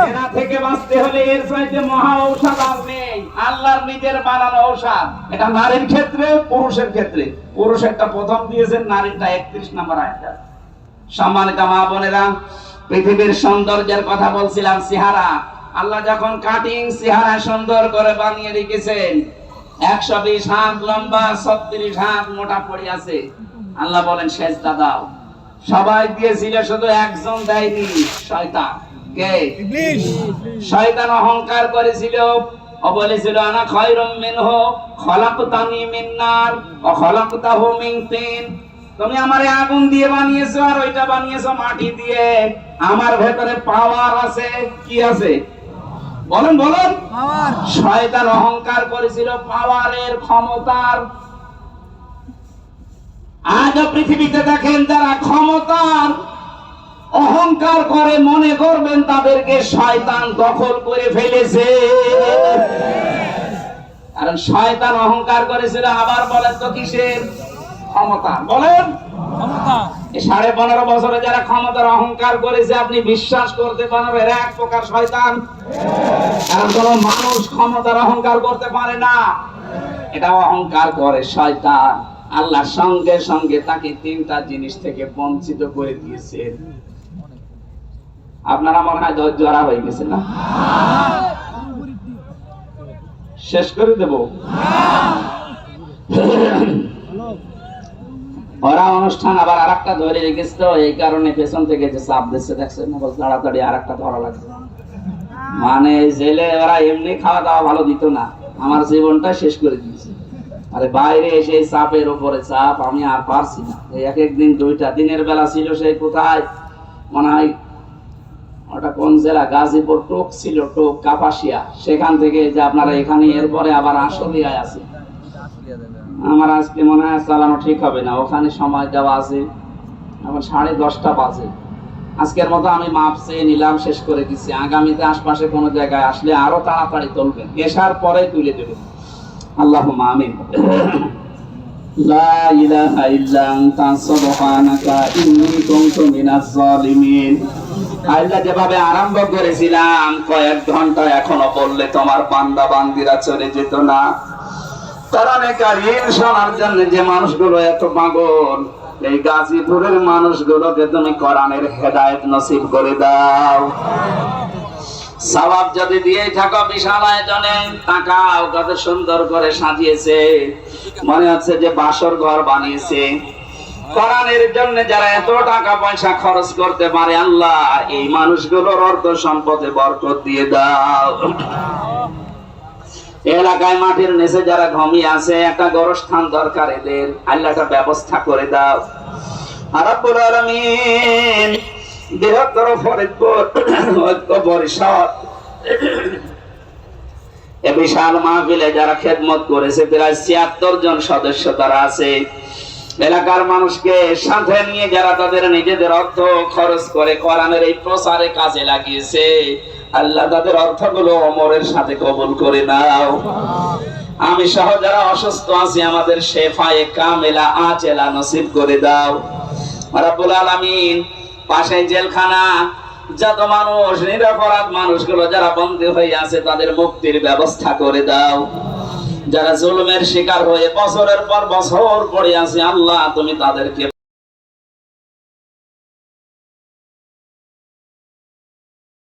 এরা থেকে বাঁচতে হলে এর চাইতে মহা ঔষধ আর নেই, আল্লাহর নিজের বানানো ঔষধ। এটা নারীর ক্ষেত্রে, পুরুষের ক্ষেত্রে। পুরুষেরটা প্রথম দিয়েছেন, নারীরটা 31 নম্বর আয়াত। সম্মানিত মা বোনেরা, পৃথিবীর সৌন্দর্যের কথা বলছিলাম, চেহারা। আল্লাহ যখন কাটিং চেহারা সুন্দর করে বানিয়ে রেখেছেন, 120 হাত লম্বা, 36 হাত মোটা পড়ে আছে। আল্লাহ বলেন সেজদা দাও। সবাই দিয়েছিল, শুধু একজন দেয়নি, শয়তান। কে? ইবলিস। শয়তান অহংকার করেছিল, ও বলেছিল আনা খায়রুম মিনহু খলাকতানি মিন নার ওয়া খলাকতাহু মিন তিন। তুমি আমারে আগুন দিয়ে বানিয়েছো আর ওইটা বানিয়েছো মাটি দিয়ে। আমার ভেতরে পাওয়ার আছে। কি আছে? বলেন বলেন। পাওয়ার। শয়তান অহংকার করেছিল পাওয়ারের, ক্ষমতার। আজ পৃথিবীতে দেখেন যারা ক্ষমতার অহংকার অহংকার করে মনে করবেন তাদেরকে শয়তান দখল করে ফেলেছে। কারণ শয়তান অহংকার করেছিল। আবার বলেন তো কিসের ক্ষমতা? বলেন এই 15.5 বছরে যারা ক্ষমতার অহংকার করেছে আপনি বিশ্বাস করতে পারেন এরা এক প্রকার শয়তান। কারণ কোন মানুষ ক্ষমতার অহংকার করতে পারে না, এটা অহংকার করে শয়তান। আল্লাহ সঙ্গে সঙ্গে তাকে 3টা জিনিস থেকে বঞ্চিত করে দিয়েছেন। আপনারা মনে হয় ধৈর্য হারা হয়ে গেছে না? শেষ করে দেব। ওরা অনুষ্ঠান আবার আরেকটা ধরে রেখেছে, তো এই কারণে পেছন থেকে যে চাপ দিচ্ছে দেখছেন না, বল তাড়াতাড়ি আরেকটা ধরা লাগবে। মানে জেলে ওরা এমনি খাওয়া দাওয়া ভালো দিত না, আমার জীবনটা শেষ করে দিয়েছে। আরে বাইরে এসে চাপের উপরে চাপ, আমি আর পারছি না। এই এক একদিন 2টা দিনের বেলা ছিল সেই কোথায় মনে হয় ওটা কোন জেলা, গাজীপুর টোক ছিল, টোক কাপাসিয়া, সেখান থেকে যে আপনারা এখানে এরপরে আবার আশুলিয়ায় আছে। আমার আজকে মনে হয় চালানো ঠিক হবে না, ওখানে সময় দেওয়া আছে এখন 10:30 বাজে। আজকের মতো আমি মাপ চেয়ে নিলাম, শেষ করে দিচ্ছি। আগামীতে আশপাশে কোনো জায়গায় আসলে আরো তাড়াতাড়ি তুলবেন, এসার পরে তুলে দেবেন। আল্লাহুম্মা আমিন। লা ইলাহা ইল্লা আনতা সুবহানাকা ইন্নী কুনতু মিনাজ জালিমিন। আল্লাহ যেভাবে আরম্ভ করেছিলাম কয়েক ঘন্টা এখনো বললে তোমার বান্দা বান্দিরা চলে যেত না। কোরআনে কারীম শোনার জন্য যে মানুষগুলো এত পাগল, এই গাজীপুরের মানুষগুলোকে তুমি কোরআনের হেদায়েত নসিব করে দাও। সওয়াব যদি দিয়ে থাকো বিশাল আয়োজনে, তাকাও কত সুন্দর করে সাজিয়েছে, মনে হচ্ছে যে বাসর ঘর বানিয়েছে। কোরআনের জন্য যারা এত টাকা পয়সা খরচ করতে পারে, আল্লাহ এই মানুষগুলোর অর্থ সম্পদে বরকত দিয়ে দাও। এলাকায় মাটির নিচে যারা ঘুমিয়ে আছে, একটা গোরস্থান দরকার এদের, আল্লাহ একটা ব্যবস্থা করে দাও। রব্বুল আলামিন বৃহত্তর ফরিদপুর ঐক্য পরিষদ এ বিশাল মাহফিলে যারা খেদমত করেছে, প্রায় 76 জন সদস্য তারা আছে। এলাকার মানুষকে সাথে নিয়ে যারা তাদের নিজেদের অর্থ খরচ করে কোরআনের এই প্রচারে কাজে লাগিয়েছে, আল্লাহ তাদের অর্থগুলো ওমরের সাথে কবুল করে নাও। আমি সহ যারা অসুস্থ আছি, আমাদের শেফায়ে কামেলা আজেলা নসিব করে দাও। রব্বুল আলামিন পাশে জেলখানা, যত মানুষ নিরপরাধ মানুষগুলো যারা বন্দী হয়ে আছে তাদের মুক্তির ব্যবস্থা করে দাও। যারা জুলুমের শিকার হয়ে বছরের পর বছর পড়ে আছে, আল্লাহ তুমি তাদেরকে